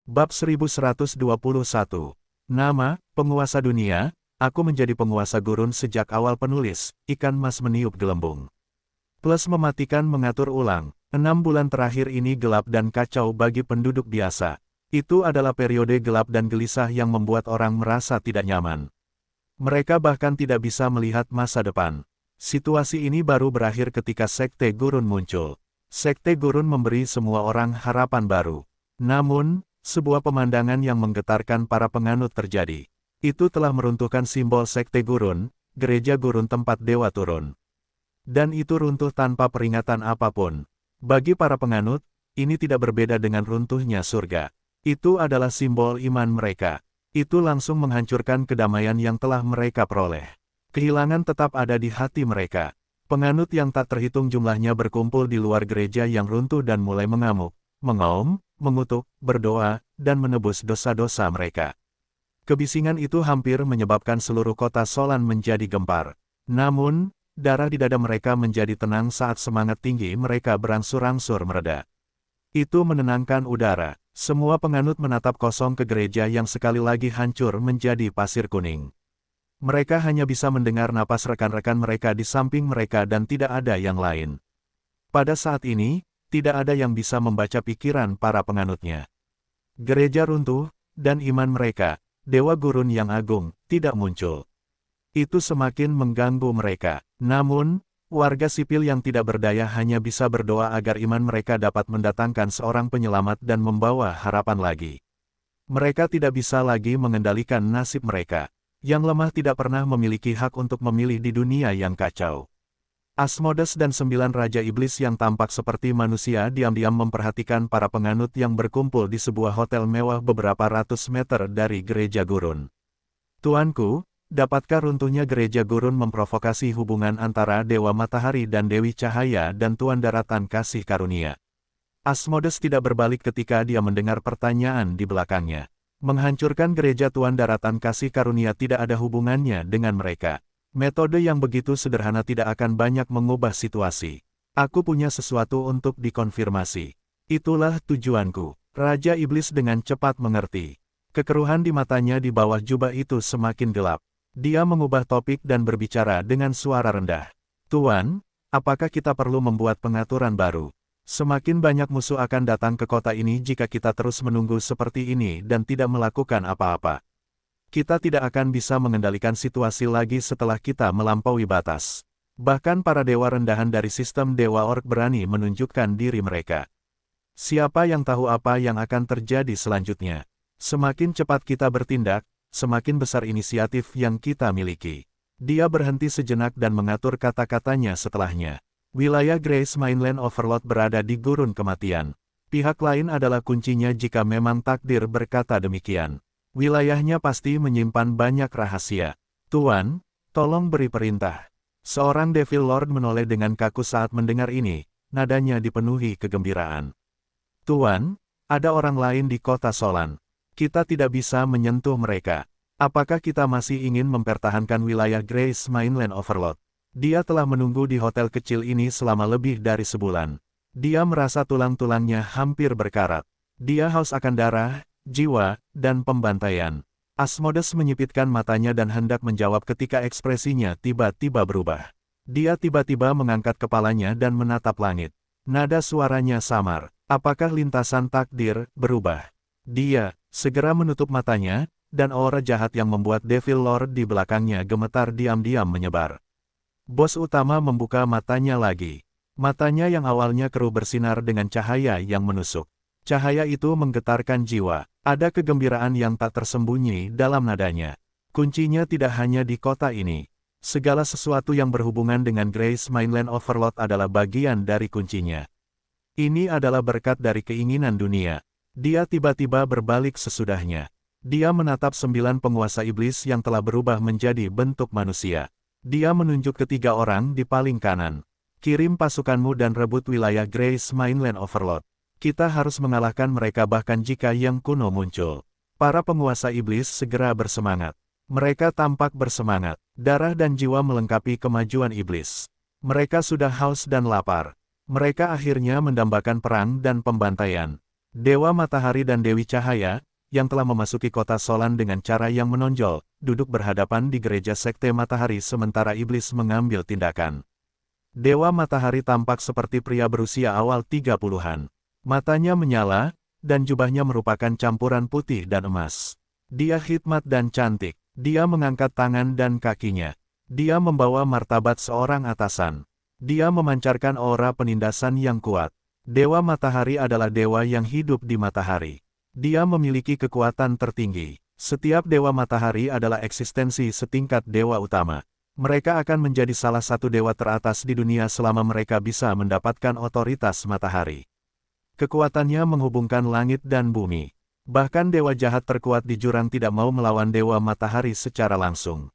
Bab 1121. Nama, penguasa dunia, aku menjadi penguasa gurun sejak awal penulis, ikan mas meniup gelembung. Plus mematikan mengatur ulang, 6 bulan terakhir ini gelap dan kacau bagi penduduk biasa. Itu adalah periode gelap dan gelisah yang membuat orang merasa tidak nyaman. Mereka bahkan tidak bisa melihat masa depan. Situasi ini baru berakhir ketika Sekte Gurun muncul. Sekte Gurun memberi semua orang harapan baru. Namun, sebuah pemandangan yang menggetarkan para penganut terjadi. Itu telah meruntuhkan simbol Sekte Gurun, gereja gurun tempat dewa turun. Dan itu runtuh tanpa peringatan apapun. Bagi para penganut, ini tidak berbeda dengan runtuhnya surga. Itu adalah simbol iman mereka. Itu langsung menghancurkan kedamaian yang telah mereka peroleh. Kehilangan tetap ada di hati mereka. Penganut yang tak terhitung jumlahnya berkumpul di luar gereja yang runtuh dan mulai mengamuk, mengaum, mengutuk, berdoa, dan menebus dosa-dosa mereka. Kebisingan itu hampir menyebabkan seluruh kota Solan menjadi gempar. Namun, darah di dada mereka menjadi tenang saat semangat tinggi mereka berangsur-angsur mereda. Itu menenangkan udara. Semua penganut menatap kosong ke gereja yang sekali lagi hancur menjadi pasir kuning. Mereka hanya bisa mendengar napas rekan-rekan mereka di samping mereka dan tidak ada yang lain. Pada saat ini, tidak ada yang bisa membaca pikiran para penganutnya. Gereja runtuh, dan iman mereka, dewa gurun yang agung, tidak muncul. Itu semakin mengganggu mereka. Namun, warga sipil yang tidak berdaya hanya bisa berdoa agar iman mereka dapat mendatangkan seorang penyelamat dan membawa harapan lagi. Mereka tidak bisa lagi mengendalikan nasib mereka. Yang lemah tidak pernah memiliki hak untuk memilih di dunia yang kacau. Asmodes dan 9 Raja Iblis yang tampak seperti manusia diam-diam memperhatikan para penganut yang berkumpul di sebuah hotel mewah beberapa ratus meter dari gereja gurun. Tuanku, dapatkah runtuhnya gereja gurun memprovokasi hubungan antara Dewa Matahari dan Dewi Cahaya dan Tuan Daratan Kasih Karunia? Asmodes tidak berbalik ketika dia mendengar pertanyaan di belakangnya. Menghancurkan gereja Tuan Daratan Kasih Karunia tidak ada hubungannya dengan mereka. Metode yang begitu sederhana tidak akan banyak mengubah situasi. Aku punya sesuatu untuk dikonfirmasi. Itulah tujuanku. Raja Iblis dengan cepat mengerti. Kekeruhan di matanya di bawah jubah itu semakin gelap. Dia mengubah topik dan berbicara dengan suara rendah. Tuan, apakah kita perlu membuat pengaturan baru? Semakin banyak musuh akan datang ke kota ini jika kita terus menunggu seperti ini dan tidak melakukan apa-apa. Kita tidak akan bisa mengendalikan situasi lagi setelah kita melampaui batas. Bahkan para dewa rendahan dari sistem Dewa Orc berani menunjukkan diri mereka. Siapa yang tahu apa yang akan terjadi selanjutnya? Semakin cepat kita bertindak, semakin besar inisiatif yang kita miliki. Dia berhenti sejenak dan mengatur kata-katanya setelahnya. Wilayah Grace Mainland Overlord berada di gurun kematian. Pihak lain adalah kuncinya jika memang takdir berkata demikian. Wilayahnya pasti menyimpan banyak rahasia. Tuan, tolong beri perintah. Seorang Devil Lord menoleh dengan kaku saat mendengar ini, nadanya dipenuhi kegembiraan. Tuan, ada orang lain di kota Solan. Kita tidak bisa menyentuh mereka. Apakah kita masih ingin mempertahankan wilayah Grace Mainland Overlord? Dia telah menunggu di hotel kecil ini selama lebih dari sebulan. Dia merasa tulang-tulangnya hampir berkarat. Dia haus akan darah, jiwa, dan pembantaian. Asmodes menyipitkan matanya dan hendak menjawab ketika ekspresinya tiba-tiba berubah. Dia tiba-tiba mengangkat kepalanya dan menatap langit. Nada suaranya samar. Apakah lintasan takdir berubah? Dia segera menutup matanya, dan aura jahat yang membuat Devil Lord di belakangnya gemetar diam-diam menyebar. Bos utama membuka matanya lagi. Matanya yang awalnya keruh bersinar dengan cahaya yang menusuk. Cahaya itu menggetarkan jiwa. Ada kegembiraan yang tak tersembunyi dalam nadanya. Kuncinya tidak hanya di kota ini. Segala sesuatu yang berhubungan dengan Grace Mainland Overlord adalah bagian dari kuncinya. Ini adalah berkat dari keinginan dunia. Dia tiba-tiba berbalik sesudahnya. Dia menatap 9 penguasa iblis yang telah berubah menjadi bentuk manusia. Dia menunjuk ke 3 orang di paling kanan. Kirim pasukanmu dan rebut wilayah Grace Mainland Overlord. Kita harus mengalahkan mereka bahkan jika yang kuno muncul. Para penguasa iblis segera bersemangat. Mereka tampak bersemangat. Darah dan jiwa melengkapi kemajuan iblis. Mereka sudah haus dan lapar. Mereka akhirnya mendambakan perang dan pembantaian. Dewa Matahari dan Dewi Cahaya, yang telah memasuki kota Solan dengan cara yang menonjol, duduk berhadapan di gereja Sekte Matahari sementara iblis mengambil tindakan. Dewa Matahari tampak seperti pria berusia awal 30-an. Matanya menyala, dan jubahnya merupakan campuran putih dan emas. Dia khidmat dan cantik. Dia mengangkat tangan dan kakinya. Dia membawa martabat seorang atasan. Dia memancarkan aura penindasan yang kuat. Dewa Matahari adalah dewa yang hidup di matahari. Dia memiliki kekuatan tertinggi. Setiap dewa matahari adalah eksistensi setingkat dewa utama. Mereka akan menjadi salah satu dewa teratas di dunia selama mereka bisa mendapatkan otoritas matahari. Kekuatannya menghubungkan langit dan bumi. Bahkan dewa jahat terkuat di jurang tidak mau melawan dewa matahari secara langsung.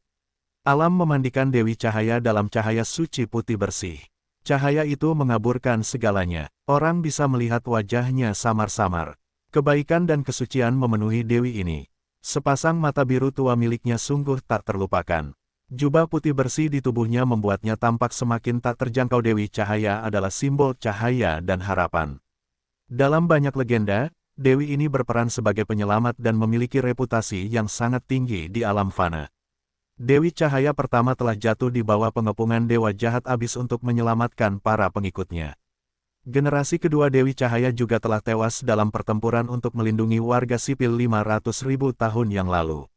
Alam memandikan Dewi Cahaya dalam cahaya suci putih bersih. Cahaya itu mengaburkan segalanya. Orang bisa melihat wajahnya samar-samar. Kebaikan dan kesucian memenuhi Dewi ini. Sepasang mata biru tua miliknya sungguh tak terlupakan. Jubah putih bersih di tubuhnya membuatnya tampak semakin tak terjangkau. Dewi Cahaya adalah simbol cahaya dan harapan. Dalam banyak legenda, Dewi ini berperan sebagai penyelamat dan memiliki reputasi yang sangat tinggi di alam fana. Dewi Cahaya pertama telah jatuh di bawah pengepungan dewa jahat abis untuk menyelamatkan para pengikutnya. Generasi kedua Dewi Cahaya juga telah tewas dalam pertempuran untuk melindungi warga sipil 500.000 tahun yang lalu.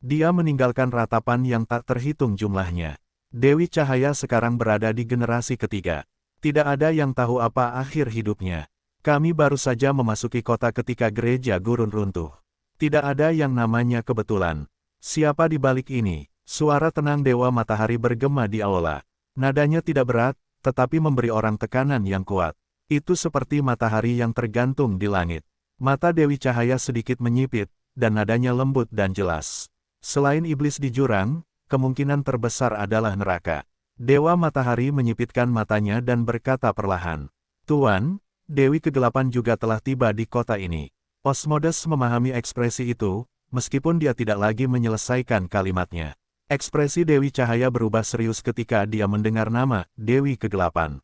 Dia meninggalkan ratapan yang tak terhitung jumlahnya. Dewi Cahaya sekarang berada di generasi ketiga. Tidak ada yang tahu apa akhir hidupnya. Kami baru saja memasuki kota ketika gereja gurun runtuh. Tidak ada yang namanya kebetulan. Siapa di balik ini? Suara tenang Dewa Matahari bergema di aula. Nadanya tidak berat, tetapi memberi orang tekanan yang kuat. Itu seperti matahari yang tergantung di langit. Mata Dewi Cahaya sedikit menyipit, dan nadanya lembut dan jelas. Selain iblis di jurang, kemungkinan terbesar adalah neraka. Dewa Matahari menyipitkan matanya dan berkata perlahan, "Tuan, Dewi Kegelapan juga telah tiba di kota ini." Osmodes memahami ekspresi itu, meskipun dia tidak lagi menyelesaikan kalimatnya. Ekspresi Dewi Cahaya berubah serius ketika dia mendengar nama Dewi Kegelapan.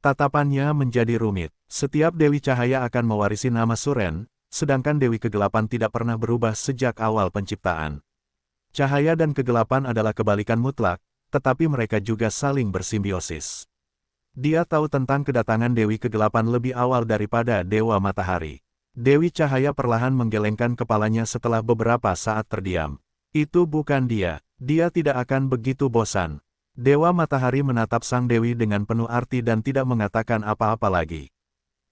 Tatapannya menjadi rumit. Setiap Dewi Cahaya akan mewarisi nama Suren, sedangkan Dewi Kegelapan tidak pernah berubah sejak awal penciptaan. Cahaya dan kegelapan adalah kebalikan mutlak, tetapi mereka juga saling bersimbiosis. Dia tahu tentang kedatangan Dewi Kegelapan lebih awal daripada Dewa Matahari. Dewi Cahaya perlahan menggelengkan kepalanya setelah beberapa saat terdiam. Itu bukan dia. Dia tidak akan begitu bosan. Dewa Matahari menatap sang Dewi dengan penuh arti dan tidak mengatakan apa-apa lagi.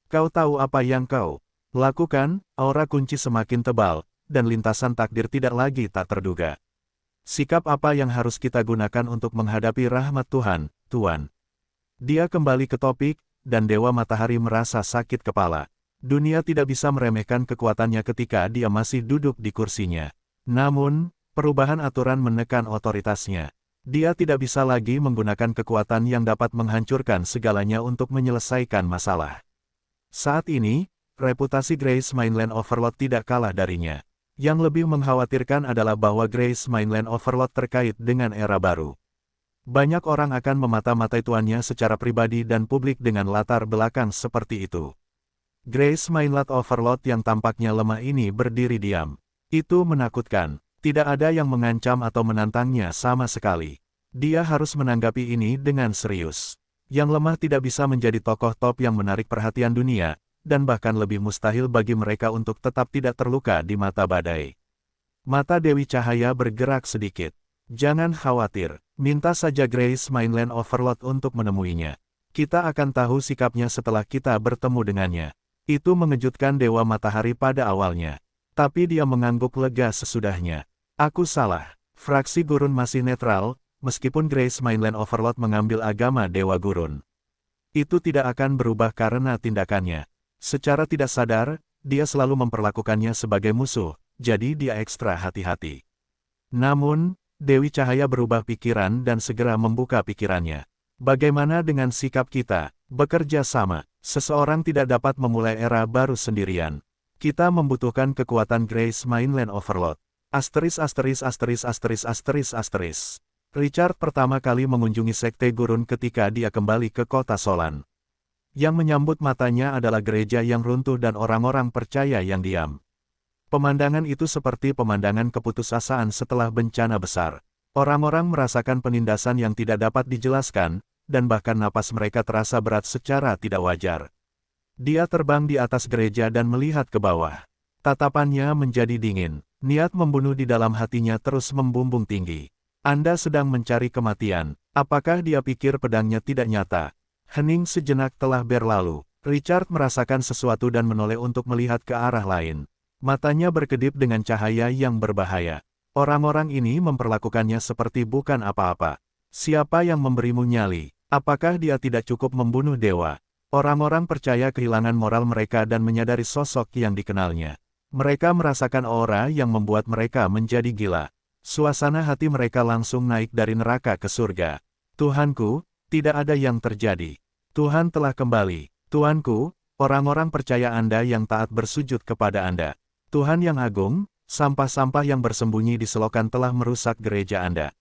Kau tahu apa yang kau lakukan? Aura kunci semakin tebal, dan lintasan takdir tidak lagi tak terduga. Sikap apa yang harus kita gunakan untuk menghadapi rahmat Tuhan, Tuan? Dia kembali ke topik, dan Dewa Matahari merasa sakit kepala. Dunia tidak bisa meremehkan kekuatannya ketika dia masih duduk di kursinya. Namun, perubahan aturan menekan otoritasnya. Dia tidak bisa lagi menggunakan kekuatan yang dapat menghancurkan segalanya untuk menyelesaikan masalah. Saat ini, reputasi Grace Mainland Overlord tidak kalah darinya. Yang lebih mengkhawatirkan adalah bahwa Grace Mainland Overlord terkait dengan era baru. Banyak orang akan memata-matai tuannya secara pribadi dan publik dengan latar belakang seperti itu. Grace Mainland Overlord yang tampaknya lemah ini berdiri diam. Itu menakutkan. Tidak ada yang mengancam atau menantangnya sama sekali. Dia harus menanggapi ini dengan serius. Yang lemah tidak bisa menjadi tokoh top yang menarik perhatian dunia, dan bahkan lebih mustahil bagi mereka untuk tetap tidak terluka di mata badai. Mata Dewi Cahaya bergerak sedikit. Jangan khawatir, minta saja Grace Mainland Overlord untuk menemuinya. Kita akan tahu sikapnya setelah kita bertemu dengannya. Itu mengejutkan Dewa Matahari pada awalnya. Tapi dia mengangguk lega sesudahnya. Aku salah. Fraksi Gurun masih netral, meskipun Grace Mainland Overlord mengambil agama Dewa Gurun. Itu tidak akan berubah karena tindakannya. Secara tidak sadar, dia selalu memperlakukannya sebagai musuh, jadi dia ekstra hati-hati. Namun, Dewi Cahaya berubah pikiran dan segera membuka pikirannya. Bagaimana dengan sikap kita? Bekerja sama. Seseorang tidak dapat memulai era baru sendirian. Kita membutuhkan kekuatan Grace Mainland Overlord. Richard pertama kali mengunjungi Sekte Gurun ketika dia kembali ke kota Solan. Yang menyambut matanya adalah gereja yang runtuh dan orang-orang percaya yang diam. Pemandangan itu seperti pemandangan keputusasaan setelah bencana besar. Orang-orang merasakan penindasan yang tidak dapat dijelaskan, dan bahkan napas mereka terasa berat secara tidak wajar. Dia terbang di atas gereja dan melihat ke bawah. Tatapannya menjadi dingin. Niat membunuh di dalam hatinya terus membumbung tinggi. Anda sedang mencari kematian. Apakah dia pikir pedangnya tidak nyata? Hening sejenak telah berlalu. Richard merasakan sesuatu dan menoleh untuk melihat ke arah lain. Matanya berkedip dengan cahaya yang berbahaya. Orang-orang ini memperlakukannya seperti bukan apa-apa. Siapa yang memberimu nyali? Apakah dia tidak cukup membunuh dewa? Orang-orang percaya kehilangan moral mereka dan menyadari sosok yang dikenalnya. Mereka merasakan aura yang membuat mereka menjadi gila. Suasana hati mereka langsung naik dari neraka ke surga. Tuhanku, tidak ada yang terjadi. Tuhan telah kembali. Tuanku, orang-orang percaya Anda yang taat bersujud kepada Anda. Tuhan yang agung, sampah-sampah yang bersembunyi di selokan telah merusak gereja Anda.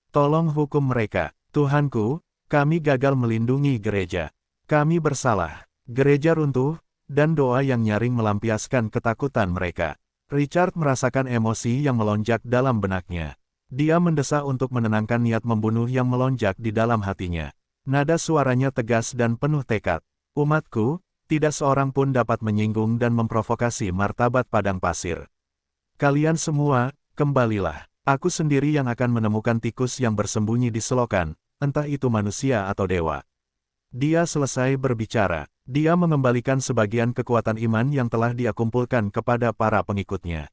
Tolong hukum mereka. Tuhanku, kami gagal melindungi gereja. Kami bersalah. Gereja runtuh, dan doa yang nyaring melampiaskan ketakutan mereka. Richard merasakan emosi yang melonjak dalam benaknya. Dia mendesak untuk menenangkan niat membunuh yang melonjak di dalam hatinya. Nada suaranya tegas dan penuh tekad. Umatku, tidak seorang pun dapat menyinggung dan memprovokasi martabat padang pasir. Kalian semua, kembalilah. Aku sendiri yang akan menemukan tikus yang bersembunyi di selokan, entah itu manusia atau dewa. Dia selesai berbicara. Dia mengembalikan sebagian kekuatan iman yang telah dia kumpulkan kepada para pengikutnya.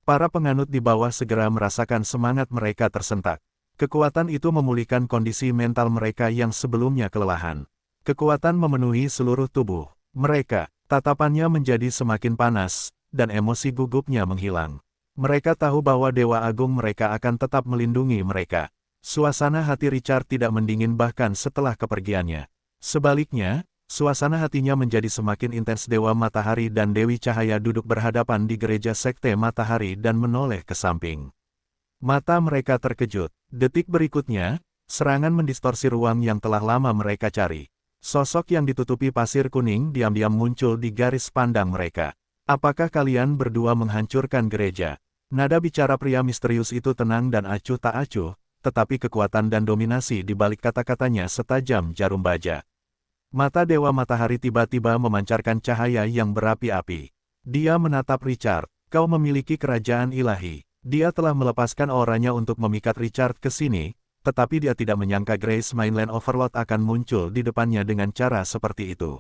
Para penganut di bawah segera merasakan semangat mereka tersentak. Kekuatan itu memulihkan kondisi mental mereka yang sebelumnya kelelahan. Kekuatan memenuhi seluruh tubuh mereka. Tatapannya menjadi semakin panas, dan emosi gugupnya menghilang. Mereka tahu bahwa Dewa Agung mereka akan tetap melindungi mereka. Suasana hati Richard tidak mendingin bahkan setelah kepergiannya. Sebaliknya, suasana hatinya menjadi semakin intens. Dewa Matahari dan Dewi Cahaya duduk berhadapan di gereja sekte Matahari dan menoleh ke samping. Mata mereka terkejut. Detik berikutnya, serangan mendistorsi ruang yang telah lama mereka cari. Sosok yang ditutupi pasir kuning diam-diam muncul di garis pandang mereka. Apakah kalian berdua menghancurkan gereja? Nada bicara pria misterius itu tenang dan acuh tak acuh, tetapi kekuatan dan dominasi di balik kata-katanya setajam jarum baja. Mata Dewa Matahari tiba-tiba memancarkan cahaya yang berapi-api. Dia menatap Richard. Kau memiliki kerajaan ilahi. Dia telah melepaskan auranya untuk memikat Richard ke sini, tetapi dia tidak menyangka Grace Mainland Overlord akan muncul di depannya dengan cara seperti itu.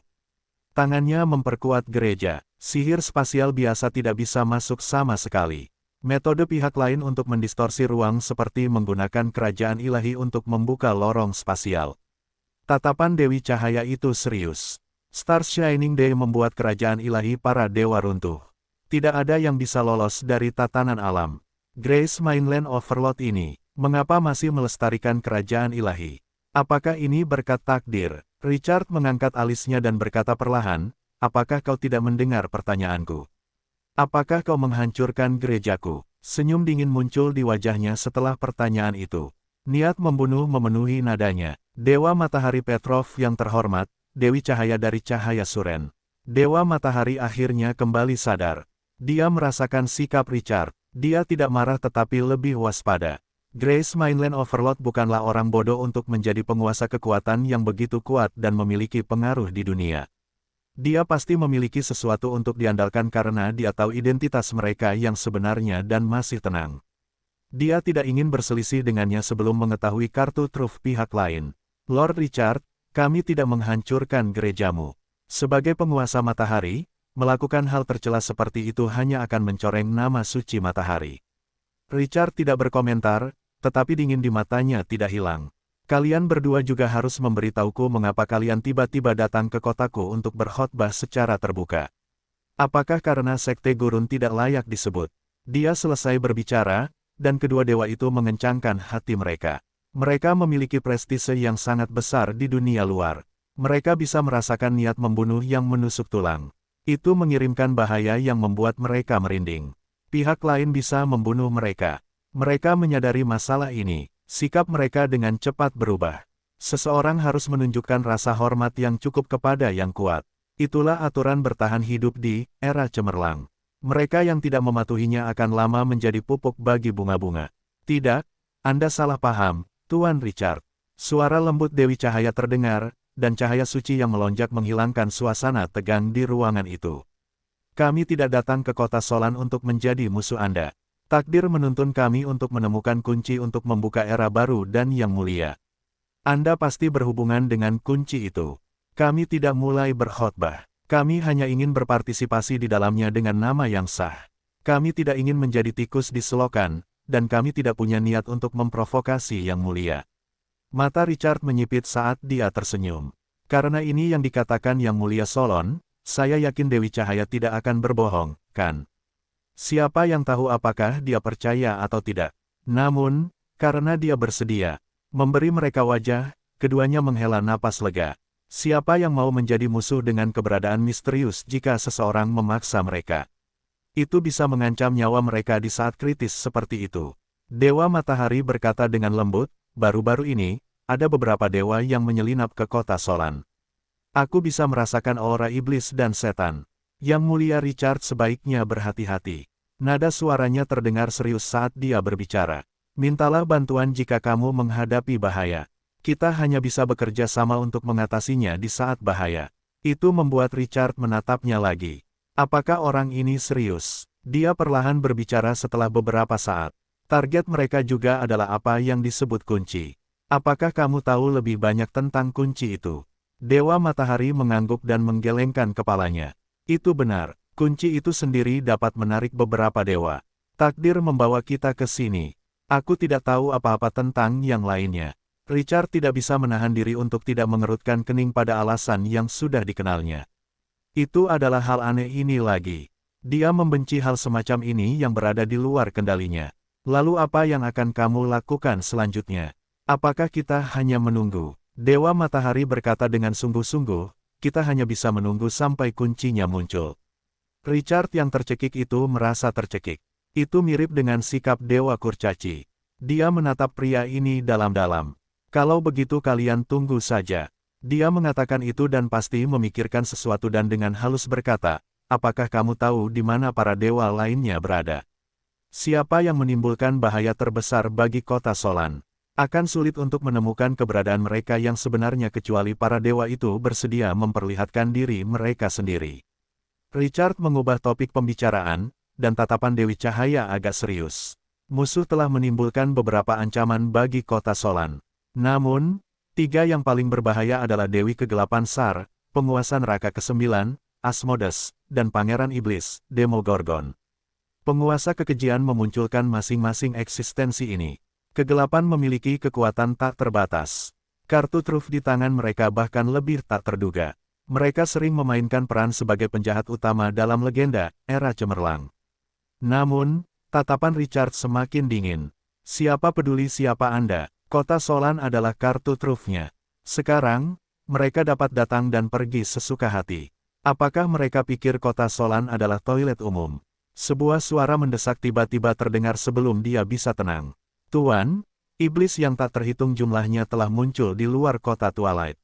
Tangannya memperkuat gereja. Sihir spasial biasa tidak bisa masuk sama sekali. Metode pihak lain untuk mendistorsi ruang seperti menggunakan kerajaan ilahi untuk membuka lorong spasial. Tatapan Dewi Cahaya itu serius. Star Shining Day membuat kerajaan ilahi para dewa runtuh. Tidak ada yang bisa lolos dari tatanan alam. Grace Mainland Overlord ini, mengapa masih melestarikan kerajaan ilahi? Apakah ini berkat takdir? Richard mengangkat alisnya dan berkata perlahan, apakah kau tidak mendengar pertanyaanku? Apakah kau menghancurkan gerejaku? Senyum dingin muncul di wajahnya setelah pertanyaan itu. Niat membunuh memenuhi nadanya. Dewa Matahari Petrov yang terhormat, Dewi Cahaya dari Cahaya Suren. Dewa Matahari akhirnya kembali sadar. Dia merasakan sikap Richard. Dia tidak marah tetapi lebih waspada. Grace Mainland Overlord bukanlah orang bodoh untuk menjadi penguasa kekuatan yang begitu kuat dan memiliki pengaruh di dunia. Dia pasti memiliki sesuatu untuk diandalkan karena dia tahu identitas mereka yang sebenarnya dan masih tenang. Dia tidak ingin berselisih dengannya sebelum mengetahui kartu truf pihak lain. Lord Richard, kami tidak menghancurkan gerejamu. Sebagai penguasa matahari, melakukan hal tercela seperti itu hanya akan mencoreng nama suci matahari. Richard tidak berkomentar, tetapi dingin di matanya tidak hilang. Kalian berdua juga harus memberitahuku mengapa kalian tiba-tiba datang ke kotaku untuk berkhotbah secara terbuka. Apakah karena sekte gurun tidak layak disebut? Dia selesai berbicara, dan kedua dewa itu mengencangkan hati mereka. Mereka memiliki prestise yang sangat besar di dunia luar. Mereka bisa merasakan niat membunuh yang menusuk tulang. Itu mengirimkan bahaya yang membuat mereka merinding. Pihak lain bisa membunuh mereka. Mereka menyadari masalah ini. Sikap mereka dengan cepat berubah. Seseorang harus menunjukkan rasa hormat yang cukup kepada yang kuat. Itulah aturan bertahan hidup di era cemerlang. Mereka yang tidak mematuhinya akan lama menjadi pupuk bagi bunga-bunga. Tidak, Anda salah paham, Tuan Richard. Suara lembut Dewi Cahaya terdengar, dan cahaya suci yang melonjak menghilangkan suasana tegang di ruangan itu. Kami tidak datang ke kota Solan untuk menjadi musuh Anda. Takdir menuntun kami untuk menemukan kunci untuk membuka era baru dan yang mulia. Anda pasti berhubungan dengan kunci itu. Kami tidak mulai berkhotbah. Kami hanya ingin berpartisipasi di dalamnya dengan nama yang sah. Kami tidak ingin menjadi tikus di selokan, dan kami tidak punya niat untuk memprovokasi yang mulia. Mata Richard menyipit saat dia tersenyum. Karena ini yang dikatakan yang mulia Solon, saya yakin Dewi Cahaya tidak akan berbohong, kan? Siapa yang tahu apakah dia percaya atau tidak? Namun, karena dia bersedia memberi mereka wajah, keduanya menghela napas lega. Siapa yang mau menjadi musuh dengan keberadaan misterius jika seseorang memaksa mereka? Itu bisa mengancam nyawa mereka di saat kritis seperti itu. Dewa Matahari berkata dengan lembut, baru-baru ini, ada beberapa dewa yang menyelinap ke kota Solan. Aku bisa merasakan aura iblis dan setan. Yang mulia Richard sebaiknya berhati-hati. Nada suaranya terdengar serius saat dia berbicara. Mintalah bantuan jika kamu menghadapi bahaya. Kita hanya bisa bekerja sama untuk mengatasinya di saat bahaya. Itu membuat Richard menatapnya lagi. Apakah orang ini serius? Dia perlahan berbicara setelah beberapa saat. Target mereka juga adalah apa yang disebut kunci. Apakah kamu tahu lebih banyak tentang kunci itu? Dewa Matahari mengangguk dan menggelengkan kepalanya. Itu benar, kunci itu sendiri dapat menarik beberapa dewa. Takdir membawa kita ke sini. Aku tidak tahu apa-apa tentang yang lainnya. Richard tidak bisa menahan diri untuk tidak mengerutkan kening pada alasan yang sudah dikenalnya. Itu adalah hal aneh ini lagi. Dia membenci hal semacam ini yang berada di luar kendalinya. Lalu apa yang akan kamu lakukan selanjutnya? Apakah kita hanya menunggu? Dewa Matahari berkata dengan sungguh-sungguh, kita hanya bisa menunggu sampai kuncinya muncul. Richard yang tercekik itu merasa tercekik. Itu mirip dengan sikap Dewa Kurcaci. Dia menatap pria ini dalam-dalam. Kalau begitu kalian tunggu saja. Dia mengatakan itu dan pasti memikirkan sesuatu dan dengan halus berkata, apakah kamu tahu di mana para dewa lainnya berada? Siapa yang menimbulkan bahaya terbesar bagi kota Solan? Akan sulit untuk menemukan keberadaan mereka yang sebenarnya kecuali para dewa itu bersedia memperlihatkan diri mereka sendiri. Richard mengubah topik pembicaraan, dan tatapan Dewi Cahaya agak serius. Musuh telah menimbulkan beberapa ancaman bagi kota Solan. Namun, tiga yang paling berbahaya adalah Dewi Kegelapan Sar, penguasa neraka ke-9, Asmodes, dan Pangeran Iblis, Demogorgon. Penguasa kekejian memunculkan masing-masing eksistensi ini. Kegelapan memiliki kekuatan tak terbatas. Kartu truf di tangan mereka bahkan lebih tak terduga. Mereka sering memainkan peran sebagai penjahat utama dalam legenda, era cemerlang. Namun, tatapan Richard semakin dingin. Siapa peduli siapa Anda, kota Solan adalah kartu trufnya. Sekarang, mereka dapat datang dan pergi sesuka hati. Apakah mereka pikir kota Solan adalah toilet umum? Sebuah suara mendesak tiba-tiba terdengar sebelum dia bisa tenang. Tuan, iblis yang tak terhitung jumlahnya telah muncul di luar kota Twilight.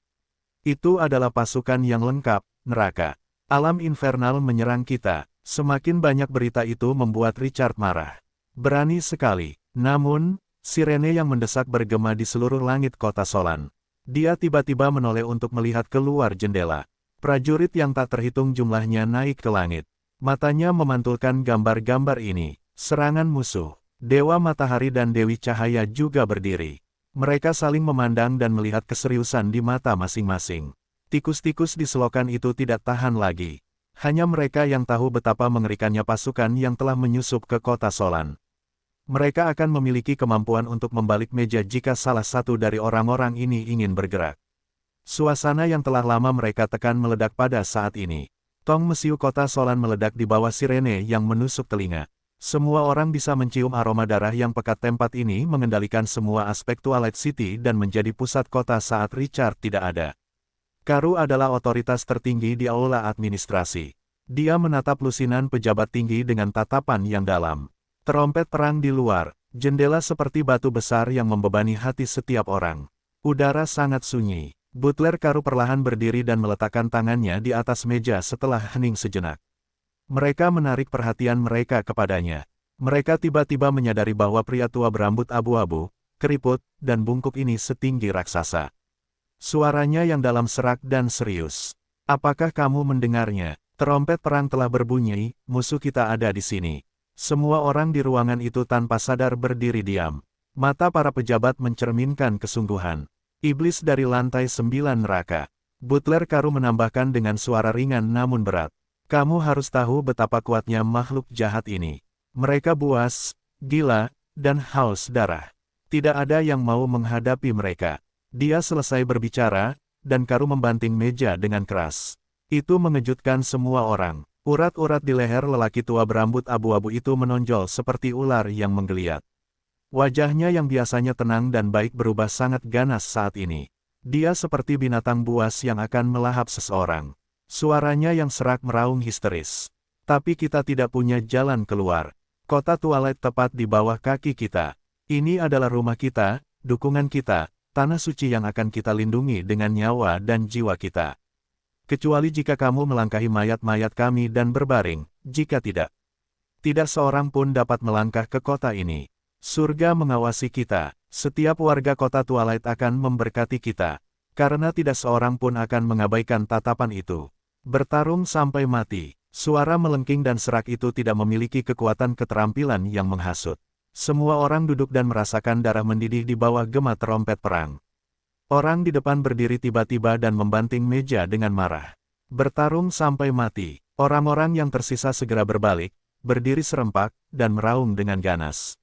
Itu adalah pasukan yang lengkap, neraka. Alam infernal menyerang kita. Semakin banyak berita itu membuat Richard marah. Berani sekali. Namun, sirene yang mendesak bergema di seluruh langit kota Solan. Dia tiba-tiba menoleh untuk melihat keluar jendela. Prajurit yang tak terhitung jumlahnya naik ke langit. Matanya memantulkan gambar-gambar ini. Serangan musuh. Dewa Matahari dan Dewi Cahaya juga berdiri. Mereka saling memandang dan melihat keseriusan di mata masing-masing. Tikus-tikus di selokan itu tidak tahan lagi. Hanya mereka yang tahu betapa mengerikannya pasukan yang telah menyusup ke kota Solan. Mereka akan memiliki kemampuan untuk membalik meja jika salah satu dari orang-orang ini ingin bergerak. Suasana yang telah lama mereka tekan meledak pada saat ini. Tong mesiu kota Solan meledak di bawah sirene yang menusuk telinga. Semua orang bisa mencium aroma darah yang pekat. Tempat ini mengendalikan semua aspek Twilight City dan menjadi pusat kota saat Richard tidak ada. Karu adalah otoritas tertinggi di aula administrasi. Dia menatap lusinan pejabat tinggi dengan tatapan yang dalam. Terompet perang di luar, jendela seperti batu besar yang membebani hati setiap orang. Udara sangat sunyi. Butler Karu perlahan berdiri dan meletakkan tangannya di atas meja setelah hening sejenak. Mereka menarik perhatian mereka kepadanya. Mereka tiba-tiba menyadari bahwa pria tua berambut abu-abu, keriput, dan bungkuk ini setinggi raksasa. Suaranya yang dalam serak dan serius. Apakah kamu mendengarnya? Terompet perang telah berbunyi, musuh kita ada di sini. Semua orang di ruangan itu tanpa sadar berdiri diam. Mata para pejabat mencerminkan kesungguhan. Iblis dari lantai 9 neraka. Butler Karu menambahkan dengan suara ringan namun berat. Kamu harus tahu betapa kuatnya makhluk jahat ini. Mereka buas, gila, dan haus darah. Tidak ada yang mau menghadapi mereka. Dia selesai berbicara, dan Karu membanting meja dengan keras. Itu mengejutkan semua orang. Urat-urat di leher lelaki tua berambut abu-abu itu menonjol seperti ular yang menggeliat. Wajahnya yang biasanya tenang dan baik berubah sangat ganas saat ini. Dia seperti binatang buas yang akan melahap seseorang. Suaranya yang serak meraung histeris. Tapi kita tidak punya jalan keluar. Kota Twilight tepat di bawah kaki kita. Ini adalah rumah kita, dukungan kita, tanah suci yang akan kita lindungi dengan nyawa dan jiwa kita. Kecuali jika kamu melangkahi mayat-mayat kami dan berbaring, jika tidak. Tidak seorang pun dapat melangkah ke kota ini. Surga mengawasi kita, setiap warga kota Twilight akan memberkati kita, karena tidak seorang pun akan mengabaikan tatapan itu. Bertarung sampai mati, suara melengking dan serak itu tidak memiliki kekuatan keterampilan yang menghasut. Semua orang duduk dan merasakan darah mendidih di bawah gema terompet perang. Orang di depan berdiri tiba-tiba dan membanting meja dengan marah. Bertarung sampai mati, orang-orang yang tersisa segera berbalik, berdiri serempak, dan meraung dengan ganas.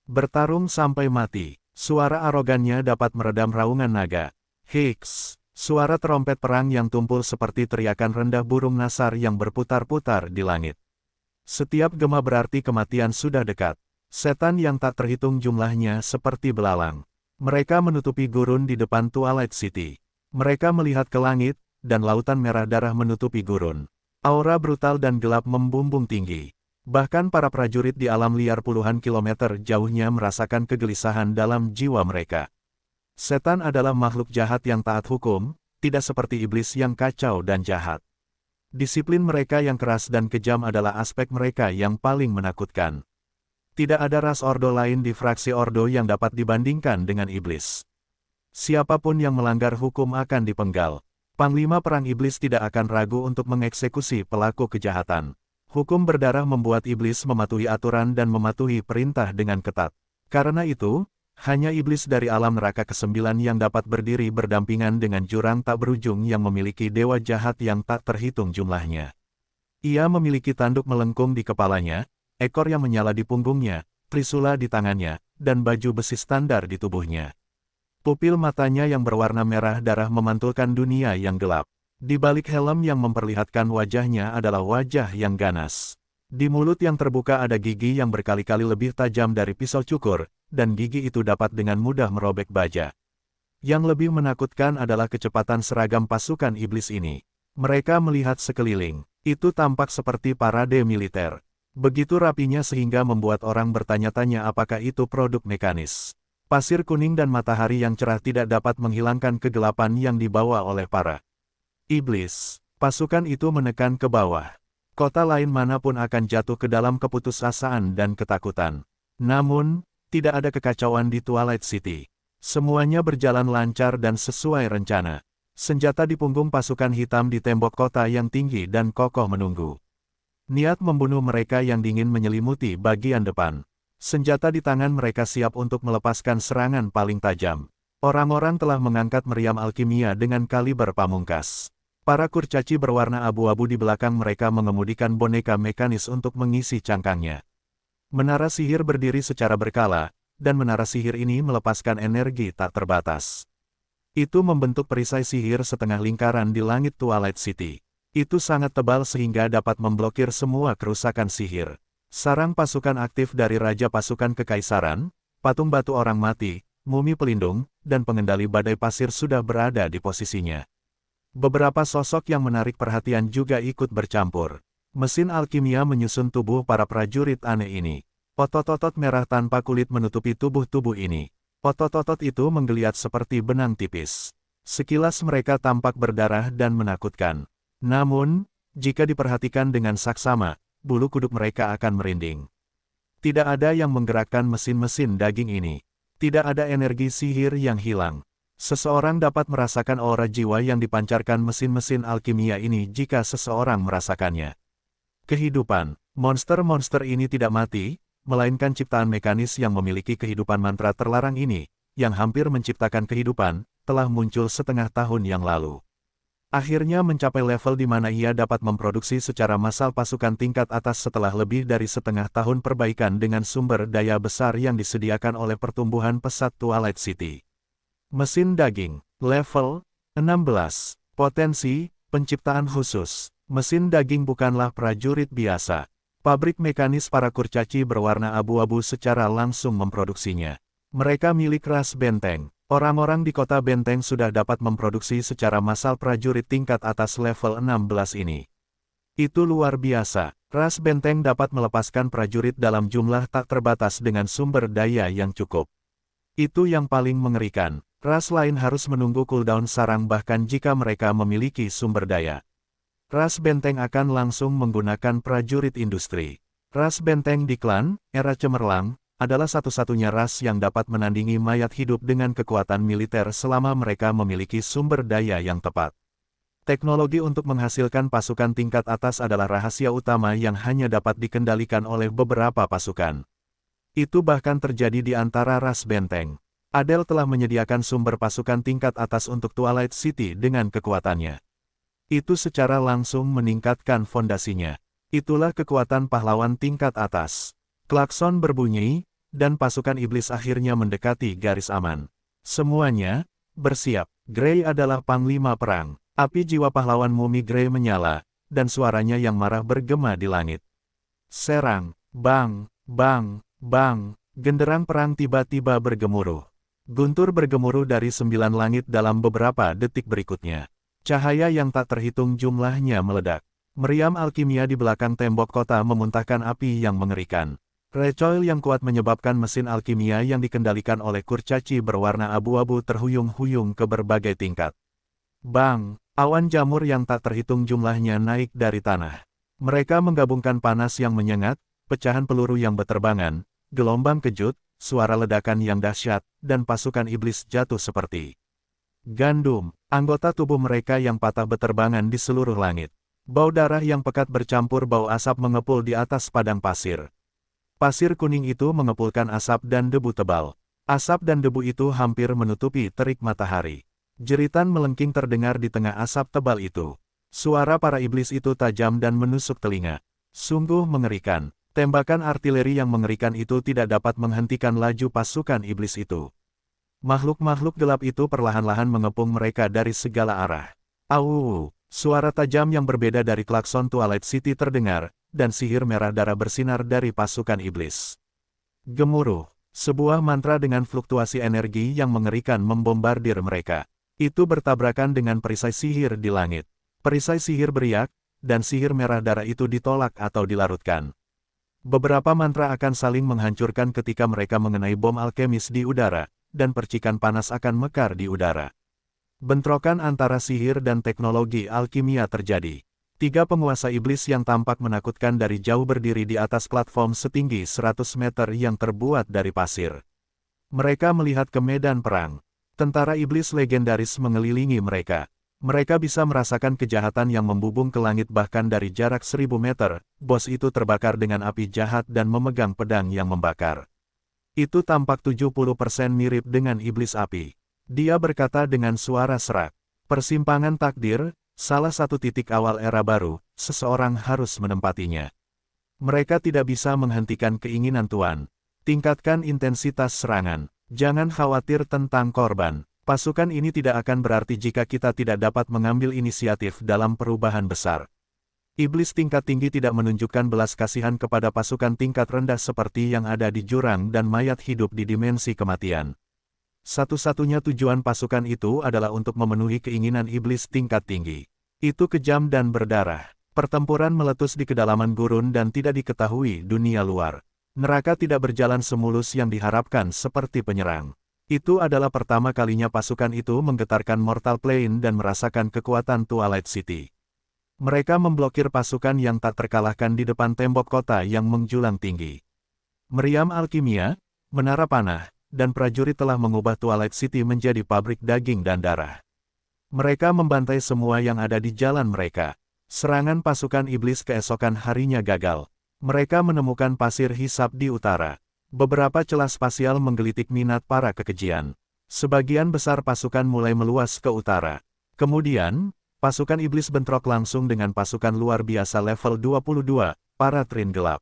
Bertarung sampai mati, suara arogannya dapat meredam raungan naga. Hicks, suara terompet perang yang tumpul seperti teriakan rendah burung nasar yang berputar-putar di langit. Setiap gema berarti kematian sudah dekat. Setan yang tak terhitung jumlahnya seperti belalang. Mereka menutupi gurun di depan Twilight City. Mereka melihat ke langit, dan lautan merah darah menutupi gurun. Aura brutal dan gelap membumbung tinggi. Bahkan para prajurit di alam liar puluhan kilometer jauhnya merasakan kegelisahan dalam jiwa mereka. Setan adalah makhluk jahat yang taat hukum, tidak seperti iblis yang kacau dan jahat. Disiplin mereka yang keras dan kejam adalah aspek mereka yang paling menakutkan. Tidak ada ras ordo lain di fraksi ordo yang dapat dibandingkan dengan iblis. Siapapun yang melanggar hukum akan dipenggal. Panglima Perang Iblis tidak akan ragu untuk mengeksekusi pelaku kejahatan. Hukum berdarah membuat iblis mematuhi aturan dan mematuhi perintah dengan ketat. Karena itu, hanya iblis dari alam neraka ke-9 yang dapat berdiri berdampingan dengan jurang tak berujung yang memiliki dewa jahat yang tak terhitung jumlahnya. Ia memiliki tanduk melengkung di kepalanya, ekor yang menyala di punggungnya, trisula di tangannya, dan baju besi standar di tubuhnya. Pupil matanya yang berwarna merah darah memantulkan dunia yang gelap. Di balik helm yang memperlihatkan wajahnya adalah wajah yang ganas. Di mulut yang terbuka ada gigi yang berkali-kali lebih tajam dari pisau cukur, dan gigi itu dapat dengan mudah merobek baja. Yang lebih menakutkan adalah kecepatan seragam pasukan iblis ini. Mereka melihat sekeliling. Itu tampak seperti parade militer. Begitu rapinya sehingga membuat orang bertanya-tanya apakah itu produk mekanis. Pasir kuning dan matahari yang cerah tidak dapat menghilangkan kegelapan yang dibawa oleh para iblis. Pasukan itu menekan ke bawah. Kota lain manapun akan jatuh ke dalam keputusasaan dan ketakutan. Namun, tidak ada kekacauan di Twilight City. Semuanya berjalan lancar dan sesuai rencana. Senjata di punggung pasukan hitam di tembok kota yang tinggi dan kokoh menunggu. Niat membunuh mereka yang dingin menyelimuti bagian depan. Senjata di tangan mereka siap untuk melepaskan serangan paling tajam. Orang-orang telah mengangkat meriam alkimia dengan kaliber pamungkas. Para kurcaci berwarna abu-abu di belakang mereka mengemudikan boneka mekanis untuk mengisi cangkangnya. Menara sihir berdiri secara berkala, dan menara sihir ini melepaskan energi tak terbatas. Itu membentuk perisai sihir setengah lingkaran di langit Twilight City. Itu sangat tebal sehingga dapat memblokir semua kerusakan sihir. Sarang pasukan aktif dari Raja Pasukan Kekaisaran, patung batu orang mati, mumi pelindung, dan pengendali badai pasir sudah berada di posisinya. Beberapa sosok yang menarik perhatian juga ikut bercampur. Mesin alkimia menyusun tubuh para prajurit aneh ini. Otot-otot merah tanpa kulit menutupi tubuh-tubuh ini. Otot-otot itu menggeliat seperti benang tipis. Sekilas mereka tampak berdarah dan menakutkan. Namun, jika diperhatikan dengan saksama, bulu kuduk mereka akan merinding. Tidak ada yang menggerakkan mesin-mesin daging ini. Tidak ada energi sihir yang hilang. Seseorang dapat merasakan aura jiwa yang dipancarkan mesin-mesin alkimia ini jika seseorang merasakannya. Kehidupan. Monster-monster ini tidak mati, melainkan ciptaan mekanis yang memiliki kehidupan. Mantra terlarang ini, yang hampir menciptakan kehidupan, telah muncul setengah tahun yang lalu. Akhirnya mencapai level di mana ia dapat memproduksi secara massal pasukan tingkat atas setelah lebih dari setengah tahun perbaikan dengan sumber daya besar yang disediakan oleh pertumbuhan pesat Twilight City. Mesin daging, level 16, potensi, penciptaan khusus. Mesin daging bukanlah prajurit biasa. Pabrik mekanis para kurcaci berwarna abu-abu secara langsung memproduksinya. Mereka milik ras benteng. Orang-orang di kota benteng sudah dapat memproduksi secara massal prajurit tingkat atas level 16 ini. Itu luar biasa. Ras benteng dapat melepaskan prajurit dalam jumlah tak terbatas dengan sumber daya yang cukup. Itu yang paling mengerikan. Ras lain harus menunggu cooldown sarang bahkan jika mereka memiliki sumber daya. Ras benteng akan langsung menggunakan prajurit industri. Ras benteng di klan, era cemerlang, adalah satu-satunya ras yang dapat menandingi mayat hidup dengan kekuatan militer selama mereka memiliki sumber daya yang tepat. Teknologi untuk menghasilkan pasukan tingkat atas adalah rahasia utama yang hanya dapat dikendalikan oleh beberapa pasukan. Itu bahkan terjadi di antara ras benteng. Adel telah menyediakan sumber pasukan tingkat atas untuk Twilight City dengan kekuatannya. Itu secara langsung meningkatkan fondasinya. Itulah kekuatan pahlawan tingkat atas. Klakson berbunyi, dan pasukan iblis akhirnya mendekati garis aman. Semuanya, bersiap. Grey adalah panglima perang. Api jiwa pahlawan mumi Grey menyala, dan suaranya yang marah bergema di langit. Serang, bang, bang, bang, genderang perang tiba-tiba bergemuruh. Guntur bergemuruh dari 9 langit dalam beberapa detik berikutnya. Cahaya yang tak terhitung jumlahnya meledak. Meriam alkimia di belakang tembok kota memuntahkan api yang mengerikan. Recoil yang kuat menyebabkan mesin alkimia yang dikendalikan oleh kurcaci berwarna abu-abu terhuyung-huyung ke berbagai tingkat. Bang! Awan jamur yang tak terhitung jumlahnya naik dari tanah. Mereka menggabungkan panas yang menyengat, pecahan peluru yang berterbangan, gelombang kejut, suara ledakan yang dahsyat, dan pasukan iblis jatuh seperti gandum. Anggota tubuh mereka yang patah berterbangan di seluruh langit. Bau darah yang pekat bercampur bau asap mengepul di atas padang pasir. Pasir kuning itu mengepulkan asap dan debu tebal. Asap dan debu itu hampir menutupi terik matahari. Jeritan melengking terdengar di tengah asap tebal itu. Suara para iblis itu tajam dan menusuk telinga. Sungguh mengerikan. Tembakan artileri yang mengerikan itu tidak dapat menghentikan laju pasukan iblis itu. Makhluk-makhluk gelap itu perlahan-lahan mengepung mereka dari segala arah. Au! Suara tajam yang berbeda dari klakson Twilight City terdengar, dan sihir merah darah bersinar dari pasukan iblis. Gemuruh. Sebuah mantra dengan fluktuasi energi yang mengerikan membombardir mereka. Itu bertabrakan dengan perisai sihir di langit. Perisai sihir beriak, dan sihir merah darah itu ditolak atau dilarutkan. Beberapa mantra akan saling menghancurkan ketika mereka mengenai bom alkemis di udara, dan percikan panas akan mekar di udara. Bentrokan antara sihir dan teknologi alkimia terjadi. 3 penguasa iblis yang tampak menakutkan dari jauh berdiri di atas platform setinggi 100 meter yang terbuat dari pasir. Mereka melihat ke medan perang. Tentara iblis legendaris mengelilingi mereka. Mereka bisa merasakan kejahatan yang membubung ke langit bahkan dari jarak 1000 meter. Bos itu terbakar dengan api jahat dan memegang pedang yang membakar. Itu tampak 70% mirip dengan iblis api. Dia berkata dengan suara serak. Persimpangan takdir, salah satu titik awal era baru, seseorang harus menempatinya. Mereka tidak bisa menghentikan keinginan Tuan. Tingkatkan intensitas serangan. Jangan khawatir tentang korban. Pasukan ini tidak akan berarti jika kita tidak dapat mengambil inisiatif dalam perubahan besar. Iblis tingkat tinggi tidak menunjukkan belas kasihan kepada pasukan tingkat rendah seperti yang ada di jurang dan mayat hidup di dimensi kematian. Satu-satunya tujuan pasukan itu adalah untuk memenuhi keinginan iblis tingkat tinggi. Itu kejam dan berdarah. Pertempuran meletus di kedalaman gurun dan tidak diketahui dunia luar. Neraka tidak berjalan semulus yang diharapkan seperti penyerang. Itu adalah pertama kalinya pasukan itu menggetarkan Mortal Plane dan merasakan kekuatan Twilight City. Mereka memblokir pasukan yang tak terkalahkan di depan tembok kota yang menjulang tinggi. Meriam alkimia, menara panah, dan prajurit telah mengubah Twilight City menjadi pabrik daging dan darah. Mereka membantai semua yang ada di jalan mereka. Serangan pasukan iblis keesokan harinya gagal. Mereka menemukan pasir hisap di utara. Beberapa celah spasial menggelitik minat para kekejian. Sebagian besar pasukan mulai meluas ke utara. Kemudian, pasukan iblis bentrok langsung dengan pasukan luar biasa level 22, para Trin Gelap.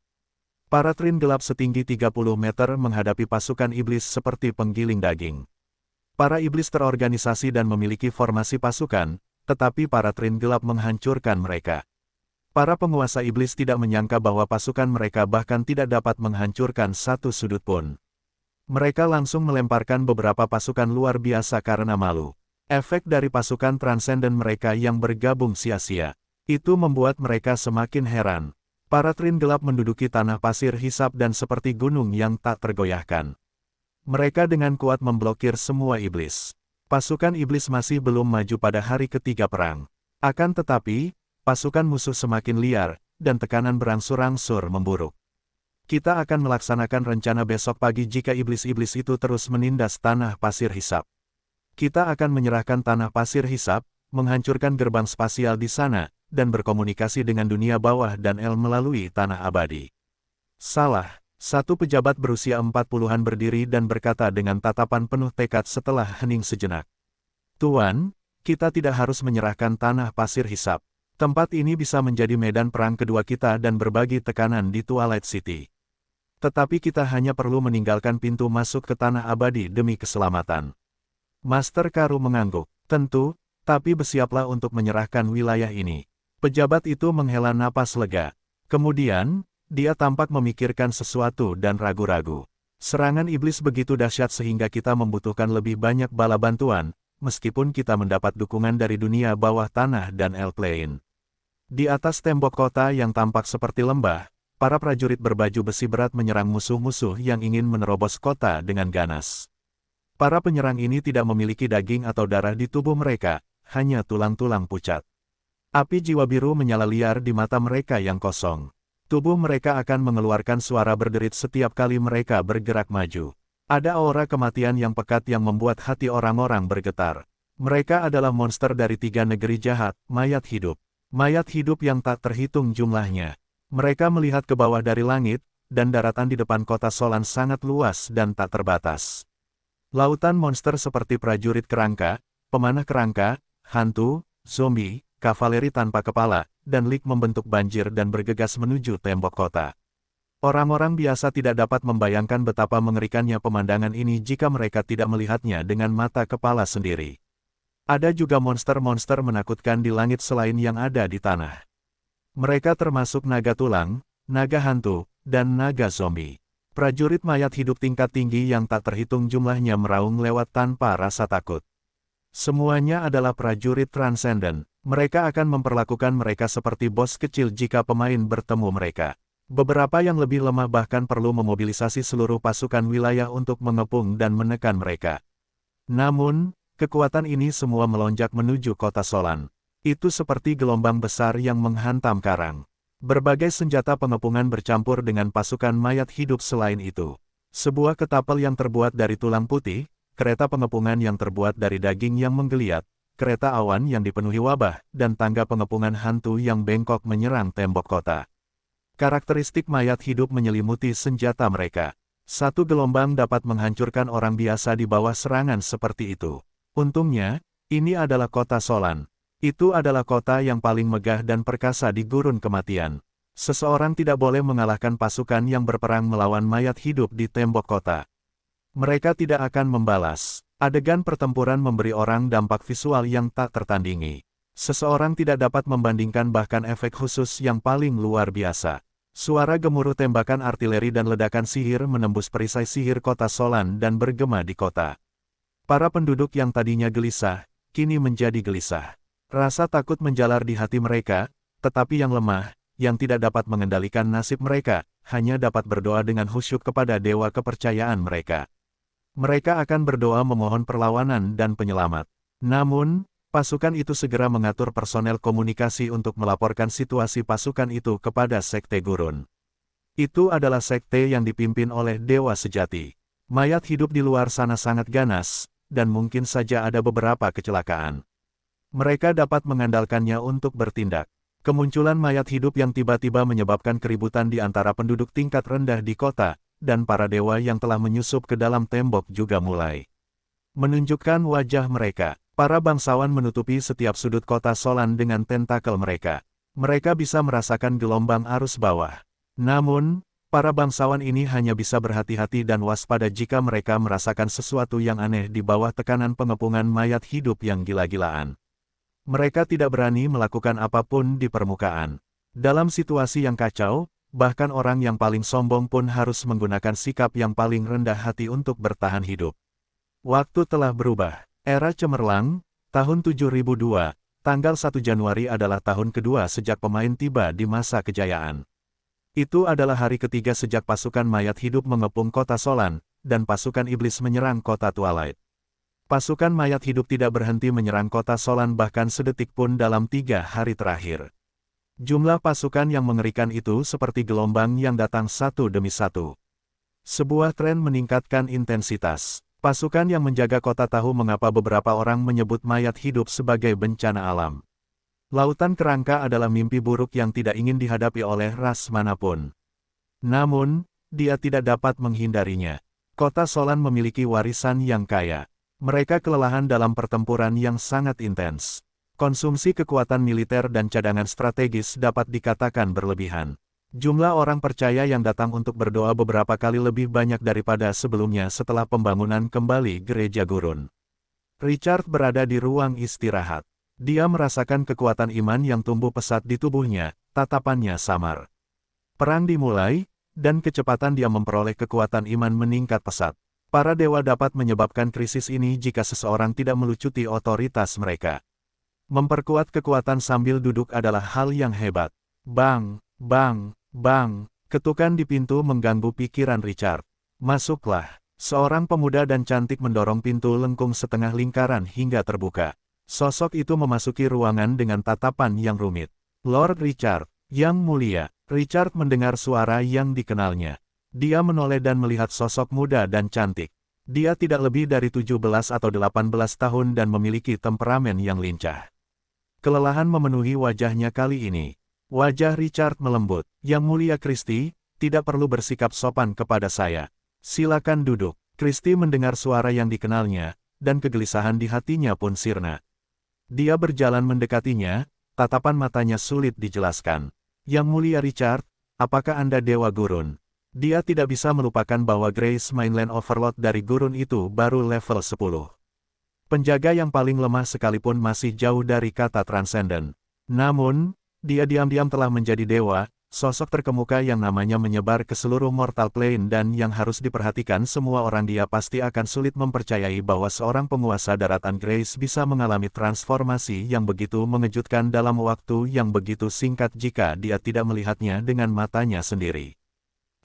Para Trin Gelap setinggi 30 meter menghadapi pasukan iblis seperti penggiling daging. Para iblis terorganisasi dan memiliki formasi pasukan, tetapi para Trin Gelap menghancurkan mereka. Para penguasa iblis tidak menyangka bahwa pasukan mereka bahkan tidak dapat menghancurkan satu sudut pun. Mereka langsung melemparkan beberapa pasukan luar biasa karena malu. Efek dari pasukan transenden mereka yang bergabung sia-sia. Itu membuat mereka semakin heran. Para Trin Gelap menduduki tanah pasir hisap dan seperti gunung yang tak tergoyahkan. Mereka dengan kuat memblokir semua iblis. Pasukan iblis masih belum maju pada hari ketiga perang. Akan tetapi, pasukan musuh semakin liar, dan tekanan berangsur-angsur memburuk. Kita akan melaksanakan rencana besok pagi jika iblis-iblis itu terus menindas tanah pasir hisap. Kita akan menyerahkan tanah pasir hisap, menghancurkan gerbang spasial di sana, dan berkomunikasi dengan dunia bawah dan El melalui tanah abadi. Salah. Satu pejabat berusia 40-an berdiri dan berkata dengan tatapan penuh tekad setelah hening sejenak. Tuan, kita tidak harus menyerahkan tanah pasir hisap. Tempat ini bisa menjadi medan perang kedua kita dan berbagi tekanan di Twilight City. Tetapi kita hanya perlu meninggalkan pintu masuk ke tanah abadi demi keselamatan. Master Karu mengangguk. Tentu, tapi bersiaplah untuk menyerahkan wilayah ini. Pejabat itu menghela napas lega. Kemudian, dia tampak memikirkan sesuatu dan ragu-ragu. Serangan iblis begitu dahsyat sehingga kita membutuhkan lebih banyak bala bantuan, meskipun kita mendapat dukungan dari dunia bawah tanah dan El Plane. Di atas tembok kota yang tampak seperti lembah, para prajurit berbaju besi berat menyerang musuh-musuh yang ingin menerobos kota dengan ganas. Para penyerang ini tidak memiliki daging atau darah di tubuh mereka, hanya tulang-tulang pucat. Api jiwa biru menyala liar di mata mereka yang kosong. Tubuh mereka akan mengeluarkan suara berderit setiap kali mereka bergerak maju. Ada aura kematian yang pekat yang membuat hati orang-orang bergetar. Mereka adalah monster dari 3 negeri jahat, mayat hidup. Mayat hidup yang tak terhitung jumlahnya. Mereka melihat ke bawah dari langit, dan daratan di depan kota Solan sangat luas dan tak terbatas. Lautan monster seperti prajurit kerangka, pemanah kerangka, hantu, zombie, kavaleri tanpa kepala, dan lik membentuk banjir dan bergegas menuju tembok kota. Orang-orang biasa tidak dapat membayangkan betapa mengerikannya pemandangan ini jika mereka tidak melihatnya dengan mata kepala sendiri. Ada juga monster-monster menakutkan di langit selain yang ada di tanah. Mereka termasuk naga tulang, naga hantu, dan naga zombie. Prajurit mayat hidup tingkat tinggi yang tak terhitung jumlahnya meraung lewat tanpa rasa takut. Semuanya adalah prajurit transenden. Mereka akan memperlakukan mereka seperti bos kecil jika pemain bertemu mereka. Beberapa yang lebih lemah bahkan perlu memobilisasi seluruh pasukan wilayah untuk mengepung dan menekan mereka. Namun, kekuatan ini semua melonjak menuju kota Solan. Itu seperti gelombang besar yang menghantam karang. Berbagai senjata pengepungan bercampur dengan pasukan mayat hidup selain itu. Sebuah ketapel yang terbuat dari tulang putih, kereta pengepungan yang terbuat dari daging yang menggeliat, kereta awan yang dipenuhi wabah, dan tangga pengepungan hantu yang bengkok menyerang tembok kota. Karakteristik mayat hidup menyelimuti senjata mereka. Satu gelombang dapat menghancurkan orang biasa di bawah serangan seperti itu. Untungnya, ini adalah kota Solan. Itu adalah kota yang paling megah dan perkasa di gurun kematian. Seseorang tidak boleh mengalahkan pasukan yang berperang melawan mayat hidup di tembok kota. Mereka tidak akan membalas. Adegan pertempuran memberi orang dampak visual yang tak tertandingi. Seseorang tidak dapat membandingkan bahkan efek khusus yang paling luar biasa. Suara gemuruh tembakan artileri dan ledakan sihir menembus perisai sihir kota Solan dan bergema di kota. Para penduduk yang tadinya gelisah, kini menjadi gelisah. Rasa takut menjalar di hati mereka, tetapi yang lemah, yang tidak dapat mengendalikan nasib mereka, hanya dapat berdoa dengan khusyuk kepada dewa kepercayaan mereka. Mereka akan berdoa memohon perlawanan dan penyelamat. Namun, pasukan itu segera mengatur personel komunikasi untuk melaporkan situasi pasukan itu kepada Sekte Gurun. Itu adalah sekte yang dipimpin oleh Dewa Sejati. Mayat hidup di luar sana sangat ganas, dan mungkin saja ada beberapa kecelakaan. Mereka dapat mengandalkannya untuk bertindak. Kemunculan mayat hidup yang tiba-tiba menyebabkan keributan di antara penduduk tingkat rendah di kota, dan para dewa yang telah menyusup ke dalam tembok juga mulai menunjukkan wajah mereka. Para bangsawan menutupi setiap sudut kota Solan dengan tentakel mereka. Mereka bisa merasakan gelombang arus bawah. Namun, para bangsawan ini hanya bisa berhati-hati dan waspada jika mereka merasakan sesuatu yang aneh di bawah tekanan pengepungan mayat hidup yang gila-gilaan. Mereka tidak berani melakukan apapun di permukaan. Dalam situasi yang kacau, bahkan orang yang paling sombong pun harus menggunakan sikap yang paling rendah hati untuk bertahan hidup. Waktu telah berubah. Era cemerlang, tahun 7002, tanggal 1 Januari adalah tahun kedua sejak pemain tiba di masa kejayaan. Itu adalah hari ketiga sejak pasukan mayat hidup mengepung kota Solan, dan pasukan iblis menyerang kota Twilight. Pasukan mayat hidup tidak berhenti menyerang kota Solan bahkan sedetik pun dalam 3 hari terakhir. Jumlah pasukan yang mengerikan itu seperti gelombang yang datang satu demi satu. Sebuah tren meningkatkan intensitas. Pasukan yang menjaga kota tahu mengapa beberapa orang menyebut mayat hidup sebagai bencana alam. Lautan kerangka adalah mimpi buruk yang tidak ingin dihadapi oleh ras manapun. Namun, dia tidak dapat menghindarinya. Kota Solan memiliki warisan yang kaya. Mereka kelelahan dalam pertempuran yang sangat intens. Konsumsi kekuatan militer dan cadangan strategis dapat dikatakan berlebihan. Jumlah orang percaya yang datang untuk berdoa beberapa kali lebih banyak daripada sebelumnya setelah pembangunan kembali gereja Gurun. Richard berada di ruang istirahat. Dia merasakan kekuatan iman yang tumbuh pesat di tubuhnya, tatapannya samar. Perang dimulai, dan kecepatan dia memperoleh kekuatan iman meningkat pesat. Para dewa dapat menyebabkan krisis ini jika seseorang tidak melucuti otoritas mereka. Memperkuat kekuatan sambil duduk adalah hal yang hebat. Bang, bang. Bang, ketukan di pintu mengganggu pikiran Richard. Masuklah. Seorang pemuda dan cantik mendorong pintu lengkung setengah lingkaran hingga terbuka. Sosok itu memasuki ruangan dengan tatapan yang rumit. Lord Richard, yang mulia. Richard mendengar suara yang dikenalnya. Dia menoleh dan melihat sosok muda dan cantik. Dia tidak lebih dari 17 atau 18 tahun dan memiliki temperamen yang lincah. Kelelahan memenuhi wajahnya kali ini. Wajah Richard melembut. Yang mulia Christie, tidak perlu bersikap sopan kepada saya. Silakan duduk. Christie mendengar suara yang dikenalnya, dan kegelisahan di hatinya pun sirna. Dia berjalan mendekatinya, tatapan matanya sulit dijelaskan. Yang mulia Richard, apakah Anda Dewa Gurun? Dia tidak bisa melupakan bahwa Grace Mainland Overlord dari Gurun itu baru level 10. Penjaga yang paling lemah sekalipun masih jauh dari kata transcendent. Namun, dia diam-diam telah menjadi dewa, sosok terkemuka yang namanya menyebar ke seluruh mortal plane dan yang harus diperhatikan semua orang. Dia pasti akan sulit mempercayai bahwa seorang penguasa daratan Grace bisa mengalami transformasi yang begitu mengejutkan dalam waktu yang begitu singkat jika dia tidak melihatnya dengan matanya sendiri.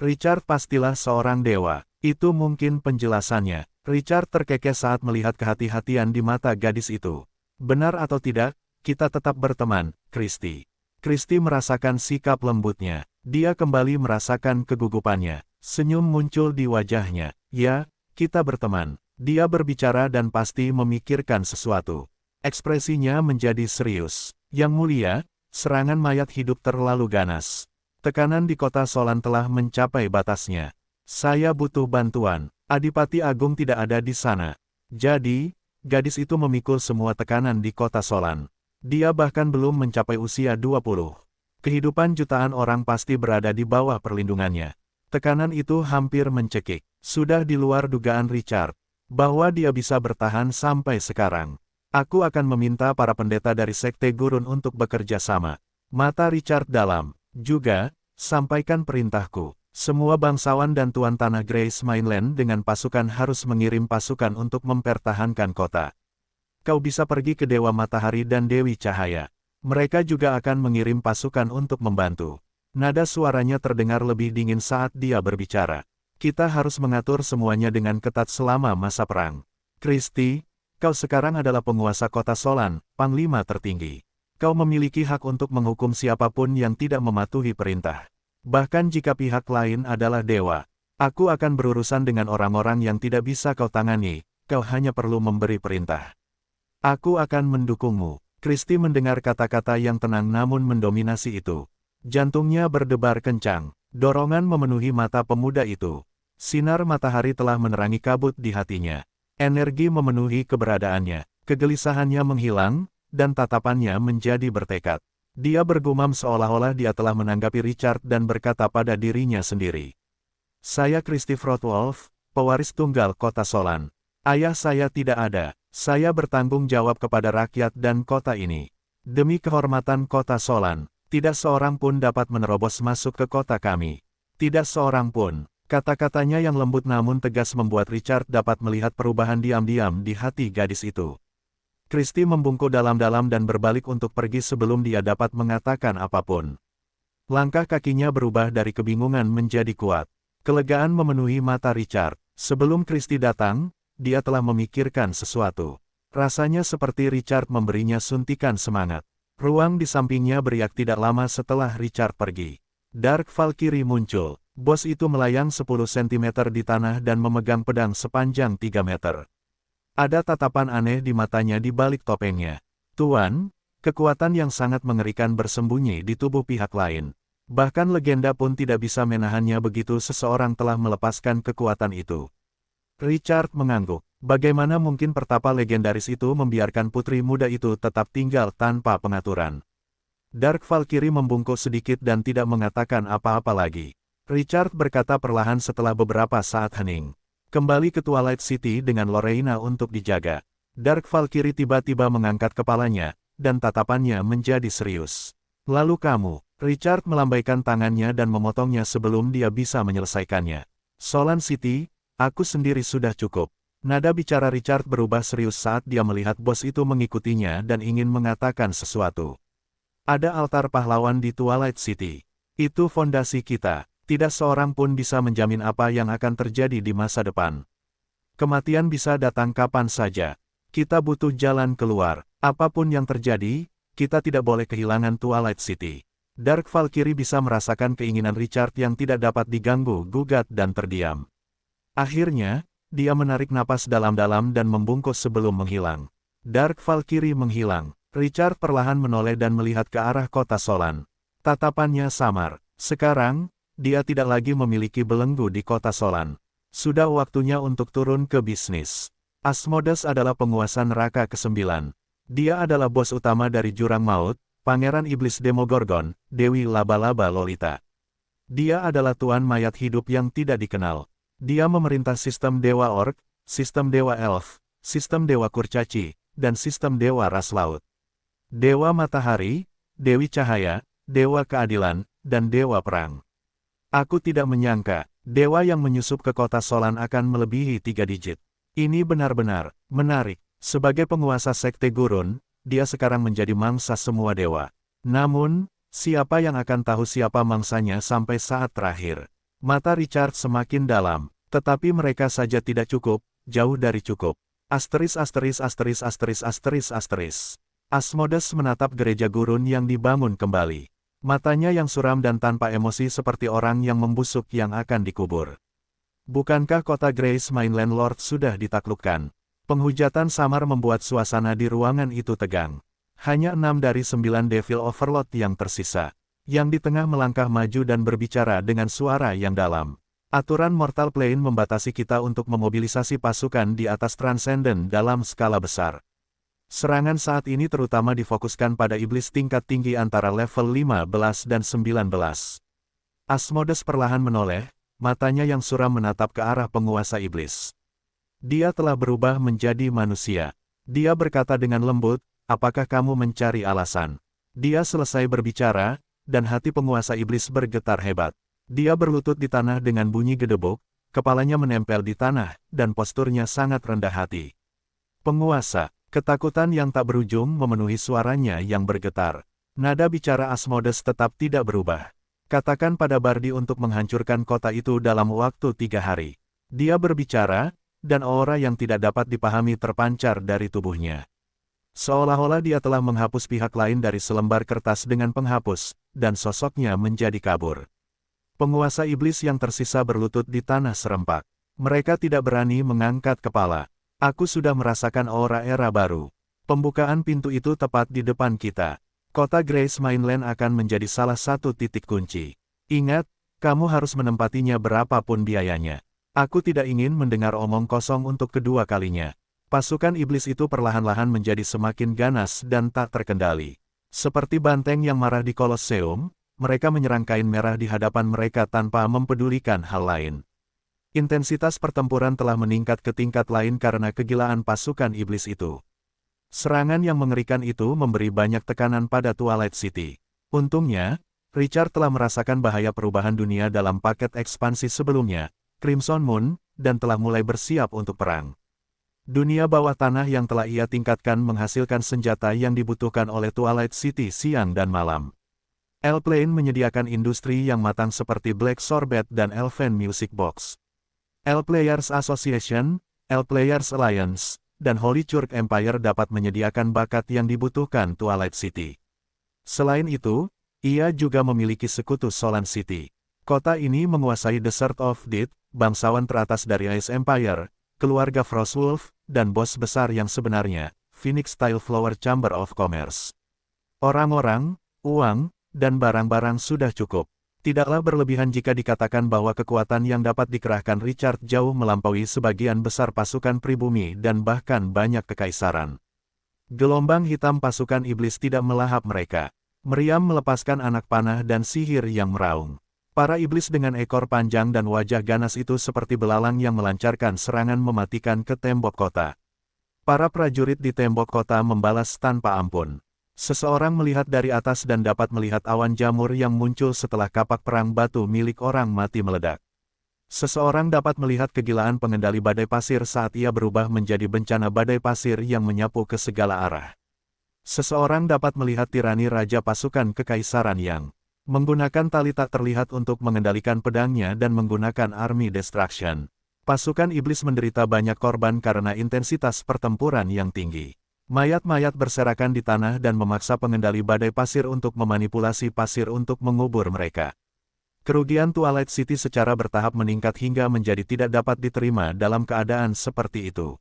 Richard pastilah seorang dewa, itu mungkin penjelasannya. Richard terkekeh saat melihat kehati-hatian di mata gadis itu. Benar atau tidak, kita tetap berteman, Christie. Christie merasakan sikap lembutnya. Dia kembali merasakan kegugupannya. Senyum muncul di wajahnya. Ya, kita berteman. Dia berbicara dan pasti memikirkan sesuatu. Ekspresinya menjadi serius. Yang mulia, serangan mayat hidup terlalu ganas. Tekanan di kota Solan telah mencapai batasnya. Saya butuh bantuan. Adipati Agung tidak ada di sana. Jadi, gadis itu memikul semua tekanan di kota Solan. Dia bahkan belum mencapai usia 20. Kehidupan jutaan orang pasti berada di bawah perlindungannya. Tekanan itu hampir mencekik. Sudah di luar dugaan Richard, bahwa dia bisa bertahan sampai sekarang. Aku akan meminta para pendeta dari Sekte Gurun untuk bekerja sama. Mata Richard dalam. Juga, sampaikan perintahku. Semua bangsawan dan tuan tanah Grace Mainland dengan pasukan harus mengirim pasukan untuk mempertahankan kota. Kau bisa pergi ke Dewa Matahari dan Dewi Cahaya. Mereka juga akan mengirim pasukan untuk membantu. Nada suaranya terdengar lebih dingin saat dia berbicara. Kita harus mengatur semuanya dengan ketat selama masa perang. Christie, kau sekarang adalah penguasa kota Solan, panglima tertinggi. Kau memiliki hak untuk menghukum siapapun yang tidak mematuhi perintah. Bahkan jika pihak lain adalah dewa. Aku akan berurusan dengan orang-orang yang tidak bisa kau tangani, kau hanya perlu memberi perintah. Aku akan mendukungmu. Christie mendengar kata-kata yang tenang namun mendominasi itu. Jantungnya berdebar kencang. Dorongan memenuhi mata pemuda itu. Sinar matahari telah menerangi kabut di hatinya. Energi memenuhi keberadaannya. Kegelisahannya menghilang, dan tatapannya menjadi bertekad. Dia bergumam seolah-olah dia telah menanggapi Richard dan berkata pada dirinya sendiri. Saya Christie Frostwolf, pewaris tunggal kota Solan. Ayah saya tidak ada. Saya bertanggung jawab kepada rakyat dan kota ini. Demi kehormatan kota Solan. Tidak seorang pun dapat menerobos masuk ke kota kami. Tidak seorang pun. Kata-katanya yang lembut namun tegas membuat Richard dapat melihat perubahan diam-diam di hati gadis itu. Christie membungkuk dalam-dalam dan berbalik untuk pergi sebelum dia dapat mengatakan apapun. Langkah kakinya berubah dari kebingungan menjadi kuat. Kelegaan memenuhi mata Richard. Sebelum Christie datang, dia telah memikirkan sesuatu. Rasanya seperti Richard memberinya suntikan semangat. Ruang di sampingnya beriak tidak lama setelah Richard pergi. Dark Valkyrie muncul. Bos itu melayang 10 cm di tanah dan memegang pedang sepanjang 3 meter. Ada tatapan aneh di matanya di balik topengnya. Tuan, kekuatan yang sangat mengerikan bersembunyi di tubuh pihak lain. Bahkan legenda pun tidak bisa menahannya begitu seseorang telah melepaskan kekuatan itu. Richard mengangguk. Bagaimana mungkin pertapa legendaris itu membiarkan putri muda itu tetap tinggal tanpa pengaturan? Dark Valkyrie membungkuk sedikit dan tidak mengatakan apa-apa lagi. Richard berkata perlahan setelah beberapa saat hening. Kembali ke Twilight City dengan Lorena untuk dijaga. Dark Valkyrie tiba-tiba mengangkat kepalanya, dan tatapannya menjadi serius. Lalu kamu, Richard melambaikan tangannya dan memotongnya sebelum dia bisa menyelesaikannya. Solan City, aku sendiri sudah cukup. Nada bicara Richard berubah serius saat dia melihat bos itu mengikutinya dan ingin mengatakan sesuatu. Ada altar pahlawan di Twilight City. Itu fondasi kita. Tidak seorang pun bisa menjamin apa yang akan terjadi di masa depan. Kematian bisa datang kapan saja. Kita butuh jalan keluar. Apapun yang terjadi, kita tidak boleh kehilangan Twilight City. Dark Valkyrie bisa merasakan keinginan Richard yang tidak dapat diganggu, gugat dan terdiam. Akhirnya, dia menarik napas dalam-dalam dan membungkuk sebelum menghilang. Dark Valkyrie menghilang. Richard perlahan menoleh dan melihat ke arah kota Solan. Tatapannya samar. Sekarang, dia tidak lagi memiliki belenggu di kota Solan. Sudah waktunya untuk turun ke bisnis. Asmodes adalah penguasa neraka ke-9. Dia adalah bos utama dari Jurang Maut, Pangeran Iblis Demogorgon, Dewi Laba-Laba Lolita. Dia adalah tuan mayat hidup yang tidak dikenal. Dia memerintah sistem Dewa Orc, sistem Dewa Elf, sistem Dewa Kurcaci, dan sistem Dewa Ras Laut. Dewa Matahari, Dewi Cahaya, Dewa Keadilan, dan Dewa Perang. Aku tidak menyangka, dewa yang menyusup ke kota Solan akan melebihi 3 digit. Ini benar-benar menarik. Sebagai penguasa sekte gurun, dia sekarang menjadi mangsa semua dewa. Namun, siapa yang akan tahu siapa mangsanya sampai saat terakhir? Mata Richard semakin dalam, tetapi mereka saja tidak cukup, jauh dari cukup. Asmodes menatap gereja gurun yang dibangun kembali. Matanya yang suram dan tanpa emosi seperti orang yang membusuk yang akan dikubur. Bukankah kota Grace Mainland Lord sudah ditaklukkan? Penghujatan samar membuat suasana di ruangan itu tegang. Hanya 6 dari 9 Devil Overlord yang tersisa. Yang di tengah melangkah maju dan berbicara dengan suara yang dalam. Aturan Mortal Plane membatasi kita untuk memobilisasi pasukan di atas Transcendent dalam skala besar. Serangan saat ini terutama difokuskan pada iblis tingkat tinggi antara level 15 dan 19. Asmodes perlahan menoleh, matanya yang suram menatap ke arah penguasa iblis. Dia telah berubah menjadi manusia. Dia berkata dengan lembut, apakah kamu mencari alasan? Dia selesai berbicara, dan hati penguasa iblis bergetar hebat. Dia berlutut di tanah dengan bunyi gedebuk, kepalanya menempel di tanah, dan posturnya sangat rendah hati. Penguasa. Ketakutan yang tak berujung memenuhi suaranya yang bergetar. Nada bicara Asmodes tetap tidak berubah. Katakan pada Bardi untuk menghancurkan kota itu dalam waktu 3 hari. Dia berbicara, dan aura yang tidak dapat dipahami terpancar dari tubuhnya. Seolah-olah dia telah menghapus pihak lain dari selembar kertas dengan penghapus, dan sosoknya menjadi kabur. Penguasa iblis yang tersisa berlutut di tanah serempak. Mereka tidak berani mengangkat kepala. Aku sudah merasakan aura era baru. Pembukaan pintu itu tepat di depan kita. Kota Grace Mainland akan menjadi salah satu titik kunci. Ingat, kamu harus menempatinya berapapun biayanya. Aku tidak ingin mendengar omong kosong untuk kedua kalinya. Pasukan iblis itu perlahan-lahan menjadi semakin ganas dan tak terkendali. Seperti banteng yang marah di Kolosseum, mereka menyerang kain merah di hadapan mereka tanpa mempedulikan hal lain. Intensitas pertempuran telah meningkat ke tingkat lain karena kegilaan pasukan iblis itu. Serangan yang mengerikan itu memberi banyak tekanan pada Twilight City. Untungnya, Richard telah merasakan bahaya perubahan dunia dalam paket ekspansi sebelumnya, Crimson Moon, dan telah mulai bersiap untuk perang. Dunia bawah tanah yang telah ia tingkatkan menghasilkan senjata yang dibutuhkan oleh Twilight City siang dan malam. L-Plane menyediakan industri yang matang seperti Black Sorbet dan Elven Music Box. L-Players Association, L-Players Alliance, dan Holy Church Empire dapat menyediakan bakat yang dibutuhkan Twilight City. Selain itu, ia juga memiliki sekutu Solan City. Kota ini menguasai Desert of Death, bangsawan teratas dari Ice Empire, keluarga Frostwolf, dan bos besar yang sebenarnya, Phoenix Style Flower Chamber of Commerce. Orang-orang, uang, dan barang-barang sudah cukup. Tidaklah berlebihan jika dikatakan bahwa kekuatan yang dapat dikerahkan Richard jauh melampaui sebagian besar pasukan pribumi dan bahkan banyak kekaisaran. Gelombang hitam pasukan iblis tidak melahap mereka. Meriam melepaskan anak panah dan sihir yang meraung. Para iblis dengan ekor panjang dan wajah ganas itu seperti belalang yang melancarkan serangan mematikan ke tembok kota. Para prajurit di tembok kota membalas tanpa ampun. Seseorang melihat dari atas dan dapat melihat awan jamur yang muncul setelah kapak perang batu milik orang mati meledak. Seseorang dapat melihat kegilaan pengendali badai pasir saat ia berubah menjadi bencana badai pasir yang menyapu ke segala arah. Seseorang dapat melihat tirani raja pasukan kekaisaran yang menggunakan tali tak terlihat untuk mengendalikan pedangnya dan menggunakan army destruction. Pasukan iblis menderita banyak korban karena intensitas pertempuran yang tinggi. Mayat-mayat berserakan di tanah dan memaksa pengendali badai pasir untuk memanipulasi pasir untuk mengubur mereka. Kerugian Twilight City secara bertahap meningkat hingga menjadi tidak dapat diterima dalam keadaan seperti itu.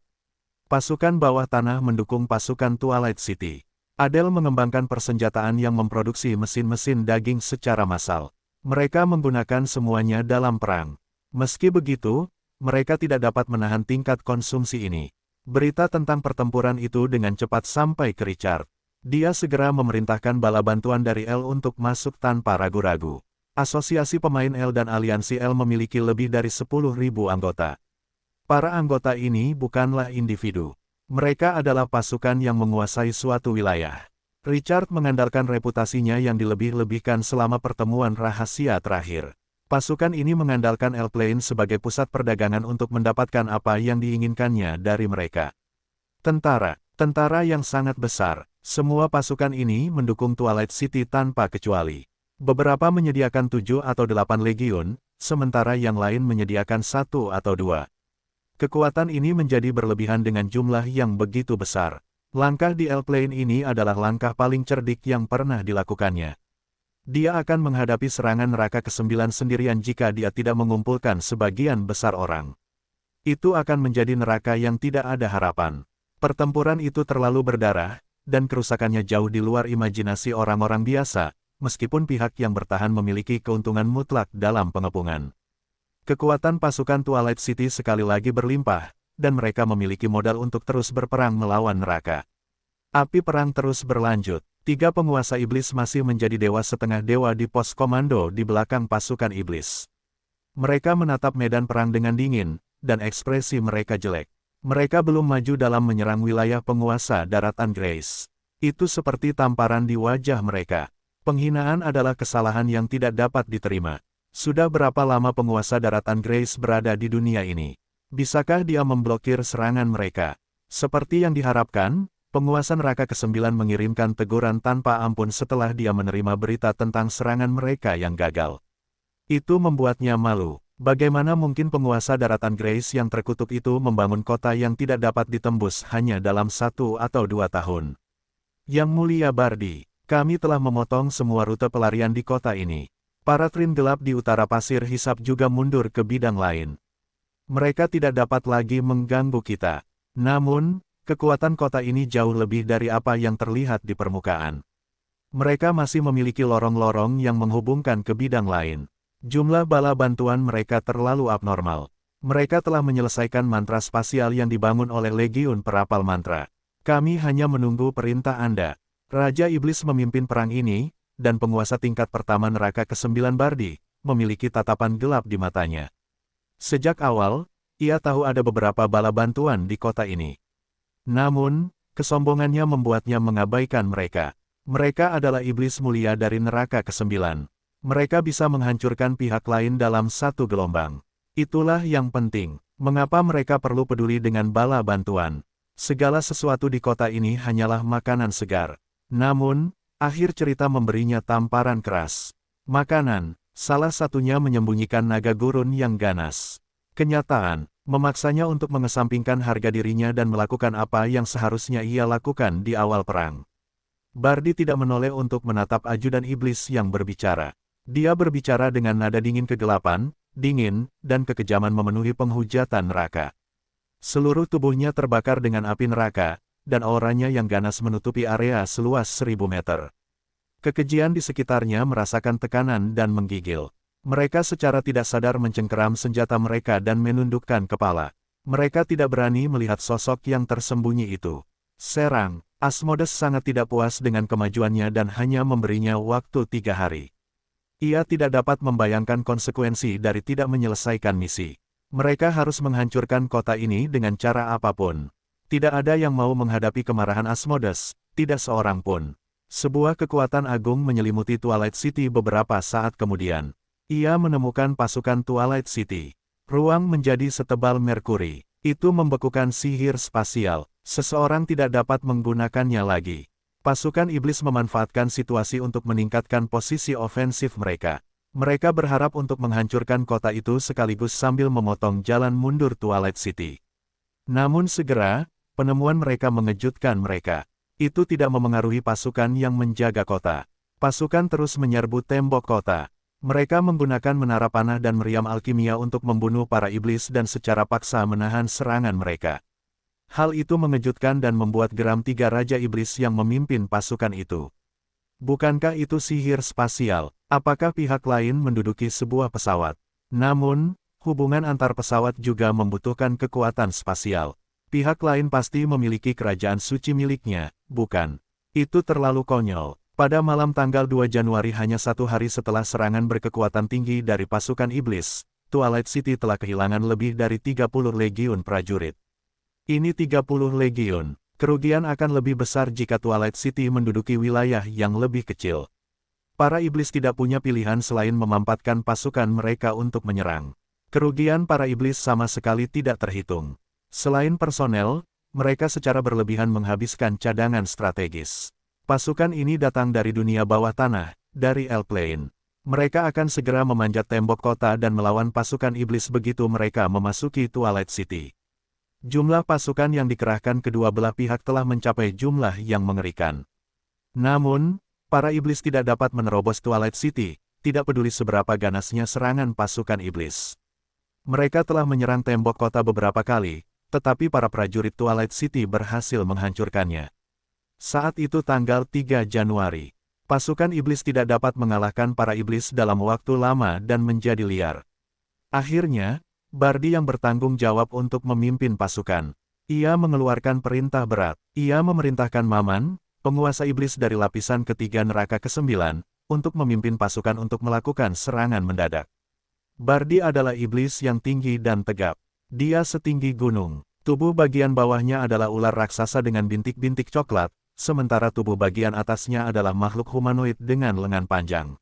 Pasukan bawah tanah mendukung pasukan Twilight City. Adele mengembangkan persenjataan yang memproduksi mesin-mesin daging secara massal. Mereka menggunakan semuanya dalam perang. Meski begitu, mereka tidak dapat menahan tingkat konsumsi ini. Berita tentang pertempuran itu dengan cepat sampai ke Richard. Dia segera memerintahkan bala bantuan dari L untuk masuk tanpa ragu-ragu. Asosiasi pemain L dan aliansi L memiliki lebih dari 10.000 anggota. Para anggota ini bukanlah individu. Mereka adalah pasukan yang menguasai suatu wilayah. Richard mengandalkan reputasinya yang dilebih-lebihkan selama pertemuan rahasia terakhir. Pasukan ini mengandalkan L-Plane sebagai pusat perdagangan untuk mendapatkan apa yang diinginkannya dari mereka. Tentara yang sangat besar. Semua pasukan ini mendukung Twilight City tanpa kecuali. Beberapa menyediakan 7 atau 8 legiun, sementara yang lain menyediakan 1 atau 2. Kekuatan ini menjadi berlebihan dengan jumlah yang begitu besar. Langkah di L-Plane ini adalah langkah paling cerdik yang pernah dilakukannya. Dia akan menghadapi serangan neraka ke-9 sendirian jika dia tidak mengumpulkan sebagian besar orang. Itu akan menjadi neraka yang tidak ada harapan. Pertempuran itu terlalu berdarah, dan kerusakannya jauh di luar imajinasi orang-orang biasa, meskipun pihak yang bertahan memiliki keuntungan mutlak dalam pengepungan. Kekuatan pasukan Twilight City sekali lagi berlimpah, dan mereka memiliki modal untuk terus berperang melawan neraka. Api perang terus berlanjut. 3 penguasa iblis masih menjadi dewa setengah dewa di pos komando di belakang pasukan iblis. Mereka menatap medan perang dengan dingin, dan ekspresi mereka jelek. Mereka belum maju dalam menyerang wilayah penguasa daratan Grace. Itu seperti tamparan di wajah mereka. Penghinaan adalah kesalahan yang tidak dapat diterima. Sudah berapa lama penguasa daratan Grace berada di dunia ini? Bisakah dia memblokir serangan mereka? Seperti yang diharapkan, penguasa neraka ke-9 mengirimkan teguran tanpa ampun setelah dia menerima berita tentang serangan mereka yang gagal. Itu membuatnya malu. Bagaimana mungkin penguasa daratan Grace yang terkutuk itu membangun kota yang tidak dapat ditembus hanya dalam 1 atau 2 tahun? Yang Mulia Bardi, kami telah memotong semua rute pelarian di kota ini. Para trin gelap di utara pasir hisap juga mundur ke bidang lain. Mereka tidak dapat lagi mengganggu kita. Namun, kekuatan kota ini jauh lebih dari apa yang terlihat di permukaan. Mereka masih memiliki lorong-lorong yang menghubungkan ke bidang lain. Jumlah bala bantuan mereka terlalu abnormal. Mereka telah menyelesaikan mantra spasial yang dibangun oleh Legiun Perapal Mantra. Kami hanya menunggu perintah Anda. Raja Iblis memimpin perang ini, dan penguasa tingkat pertama neraka ke-9 Bardi, memiliki tatapan gelap di matanya. Sejak awal, ia tahu ada beberapa bala bantuan di kota ini. Namun, kesombongannya membuatnya mengabaikan mereka. Mereka adalah iblis mulia dari neraka ke-9. Mereka bisa menghancurkan pihak lain dalam satu gelombang. Itulah yang penting. Mengapa mereka perlu peduli dengan bala bantuan? Segala sesuatu di kota ini hanyalah makanan segar. Namun, akhir cerita memberinya tamparan keras. Makanan, salah satunya menyembunyikan naga gurun yang ganas. Kenyataan, memaksanya untuk mengesampingkan harga dirinya dan melakukan apa yang seharusnya ia lakukan di awal perang. Bardi tidak menoleh untuk menatap ajudan iblis yang berbicara. Dia berbicara dengan nada dingin kegelapan, dingin, dan kekejaman memenuhi penghujatan neraka. Seluruh tubuhnya terbakar dengan api neraka, dan auranya yang ganas menutupi area seluas 1000 meter. Kekejian di sekitarnya merasakan tekanan dan menggigil. Mereka secara tidak sadar mencengkeram senjata mereka dan menundukkan kepala. Mereka tidak berani melihat sosok yang tersembunyi itu. Serang, Asmodes sangat tidak puas dengan kemajuannya dan hanya memberinya waktu 3 hari. Ia tidak dapat membayangkan konsekuensi dari tidak menyelesaikan misi. Mereka harus menghancurkan kota ini dengan cara apapun. Tidak ada yang mau menghadapi kemarahan Asmodes, tidak seorang pun. Sebuah kekuatan agung menyelimuti Twilight City beberapa saat kemudian. Ia menemukan pasukan Twilight City. Ruang menjadi setebal merkuri. Itu membekukan sihir spasial. Seseorang tidak dapat menggunakannya lagi. Pasukan iblis memanfaatkan situasi untuk meningkatkan posisi ofensif mereka. Mereka berharap untuk menghancurkan kota itu sekaligus sambil memotong jalan mundur Twilight City. Namun segera, penemuan mereka mengejutkan mereka. Itu tidak memengaruhi pasukan yang menjaga kota. Pasukan terus menyerbu tembok kota. Mereka menggunakan menara panah dan meriam alkimia untuk membunuh para iblis dan secara paksa menahan serangan mereka. Hal itu mengejutkan dan membuat geram 3 raja iblis yang memimpin pasukan itu. Bukankah itu sihir spasial? Apakah pihak lain menduduki sebuah pesawat? Namun, hubungan antar pesawat juga membutuhkan kekuatan spasial. Pihak lain pasti memiliki kerajaan suci miliknya, bukan? Itu terlalu konyol. Pada malam tanggal 2 Januari hanya 1 hari setelah serangan berkekuatan tinggi dari pasukan iblis, Twilight City telah kehilangan lebih dari 30 legiun prajurit. Ini 30 legiun. Kerugian akan lebih besar jika Twilight City menduduki wilayah yang lebih kecil. Para iblis tidak punya pilihan selain memampatkan pasukan mereka untuk menyerang. Kerugian para iblis sama sekali tidak terhitung. Selain personel, mereka secara berlebihan menghabiskan cadangan strategis. Pasukan ini datang dari dunia bawah tanah, dari L-Plane. Mereka akan segera memanjat tembok kota dan melawan pasukan iblis begitu mereka memasuki Twilight City. Jumlah pasukan yang dikerahkan kedua belah pihak telah mencapai jumlah yang mengerikan. Namun, para iblis tidak dapat menerobos Twilight City, tidak peduli seberapa ganasnya serangan pasukan iblis. Mereka telah menyerang tembok kota beberapa kali, tetapi para prajurit Twilight City berhasil menghancurkannya. Saat itu tanggal 3 Januari, pasukan iblis tidak dapat mengalahkan para iblis dalam waktu lama dan menjadi liar. Akhirnya, Bardi yang bertanggung jawab untuk memimpin pasukan. Ia mengeluarkan perintah berat. Ia memerintahkan Maman, penguasa iblis dari lapisan ketiga neraka ke-9, untuk memimpin pasukan untuk melakukan serangan mendadak. Bardi adalah iblis yang tinggi dan tegap. Dia setinggi gunung. Tubuh bagian bawahnya adalah ular raksasa dengan bintik-bintik coklat, sementara tubuh bagian atasnya adalah makhluk humanoid dengan lengan panjang.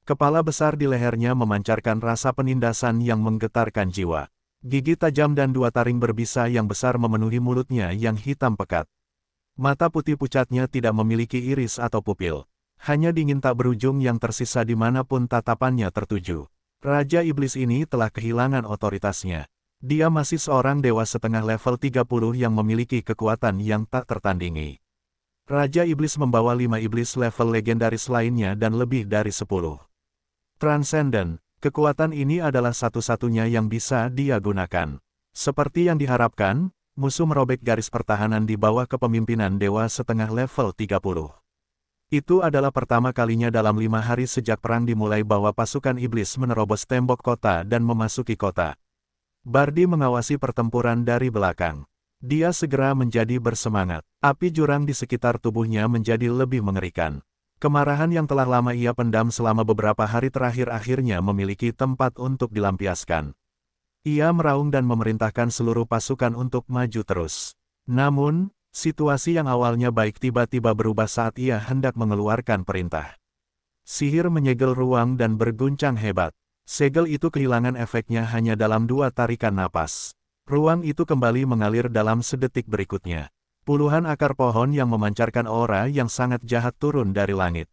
Kepala besar di lehernya memancarkan rasa penindasan yang menggetarkan jiwa. Gigi tajam dan 2 taring berbisa yang besar memenuhi mulutnya yang hitam pekat. Mata putih pucatnya tidak memiliki iris atau pupil. Hanya dingin tak berujung yang tersisa dimanapun tatapannya tertuju. Raja Iblis ini telah kehilangan otoritasnya. Dia masih seorang dewa setengah level 30 yang memiliki kekuatan yang tak tertandingi. Raja Iblis membawa 5 iblis level legendaris lainnya dan lebih dari 10. Transcendent, kekuatan ini adalah satu-satunya yang bisa dia gunakan. Seperti yang diharapkan, musuh merobek garis pertahanan di bawah kepemimpinan dewa setengah level 30. Itu adalah pertama kalinya dalam 5 hari sejak perang dimulai bahwa pasukan iblis menerobos tembok kota dan memasuki kota. Bardi mengawasi pertempuran dari belakang. Dia segera menjadi bersemangat. Api jurang di sekitar tubuhnya menjadi lebih mengerikan. Kemarahan yang telah lama ia pendam selama beberapa hari terakhir akhirnya memiliki tempat untuk dilampiaskan. Ia meraung dan memerintahkan seluruh pasukan untuk maju terus. Namun, situasi yang awalnya baik tiba-tiba berubah saat ia hendak mengeluarkan perintah. Sihir menyegel ruang dan berguncang hebat. Segel itu kehilangan efeknya hanya dalam 2 tarikan napas. Ruang itu kembali mengalir dalam sedetik berikutnya. Puluhan akar pohon yang memancarkan aura yang sangat jahat turun dari langit.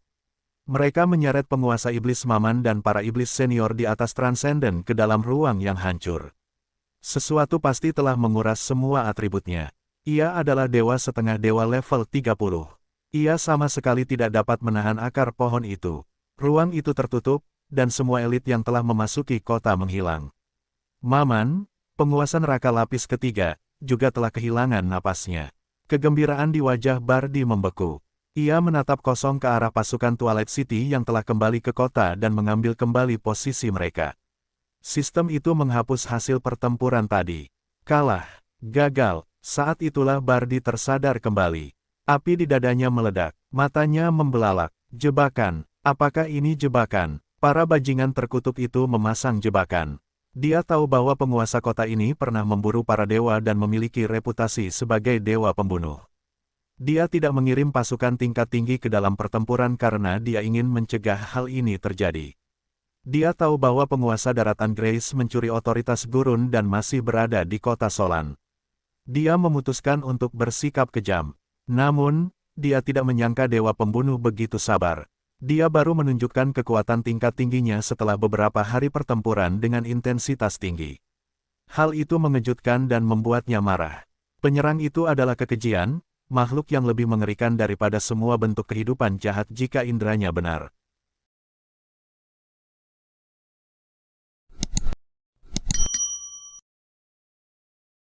Mereka menyeret penguasa iblis Maman dan para iblis senior di atas Transcendent ke dalam ruang yang hancur. Sesuatu pasti telah menguras semua atributnya. Ia adalah dewa setengah dewa level 30. Ia sama sekali tidak dapat menahan akar pohon itu. Ruang itu tertutup, dan semua elit yang telah memasuki kota menghilang. Maman, penguasa neraka lapis ketiga, juga telah kehilangan napasnya. Kegembiraan di wajah Bardi membeku. Ia menatap kosong ke arah pasukan Twilight City yang telah kembali ke kota dan mengambil kembali posisi mereka. Sistem itu menghapus hasil pertempuran tadi. Kalah. Gagal. Saat itulah Bardi tersadar kembali. Api di dadanya meledak. Matanya membelalak. Jebakan. Apakah ini jebakan? Para bajingan terkutuk itu memasang jebakan. Dia tahu bahwa penguasa kota ini pernah memburu para dewa dan memiliki reputasi sebagai dewa pembunuh. Dia tidak mengirim pasukan tingkat tinggi ke dalam pertempuran karena dia ingin mencegah hal ini terjadi. Dia tahu bahwa penguasa daratan Grace mencuri otoritas gurun dan masih berada di kota Solan. Dia memutuskan untuk bersikap kejam. Namun, dia tidak menyangka dewa pembunuh begitu sabar. Dia baru menunjukkan kekuatan tingkat tingginya setelah beberapa hari pertempuran dengan intensitas tinggi. Hal itu mengejutkan dan membuatnya marah. Penyerang itu adalah kekejian, makhluk yang lebih mengerikan daripada semua bentuk kehidupan jahat jika inderanya benar.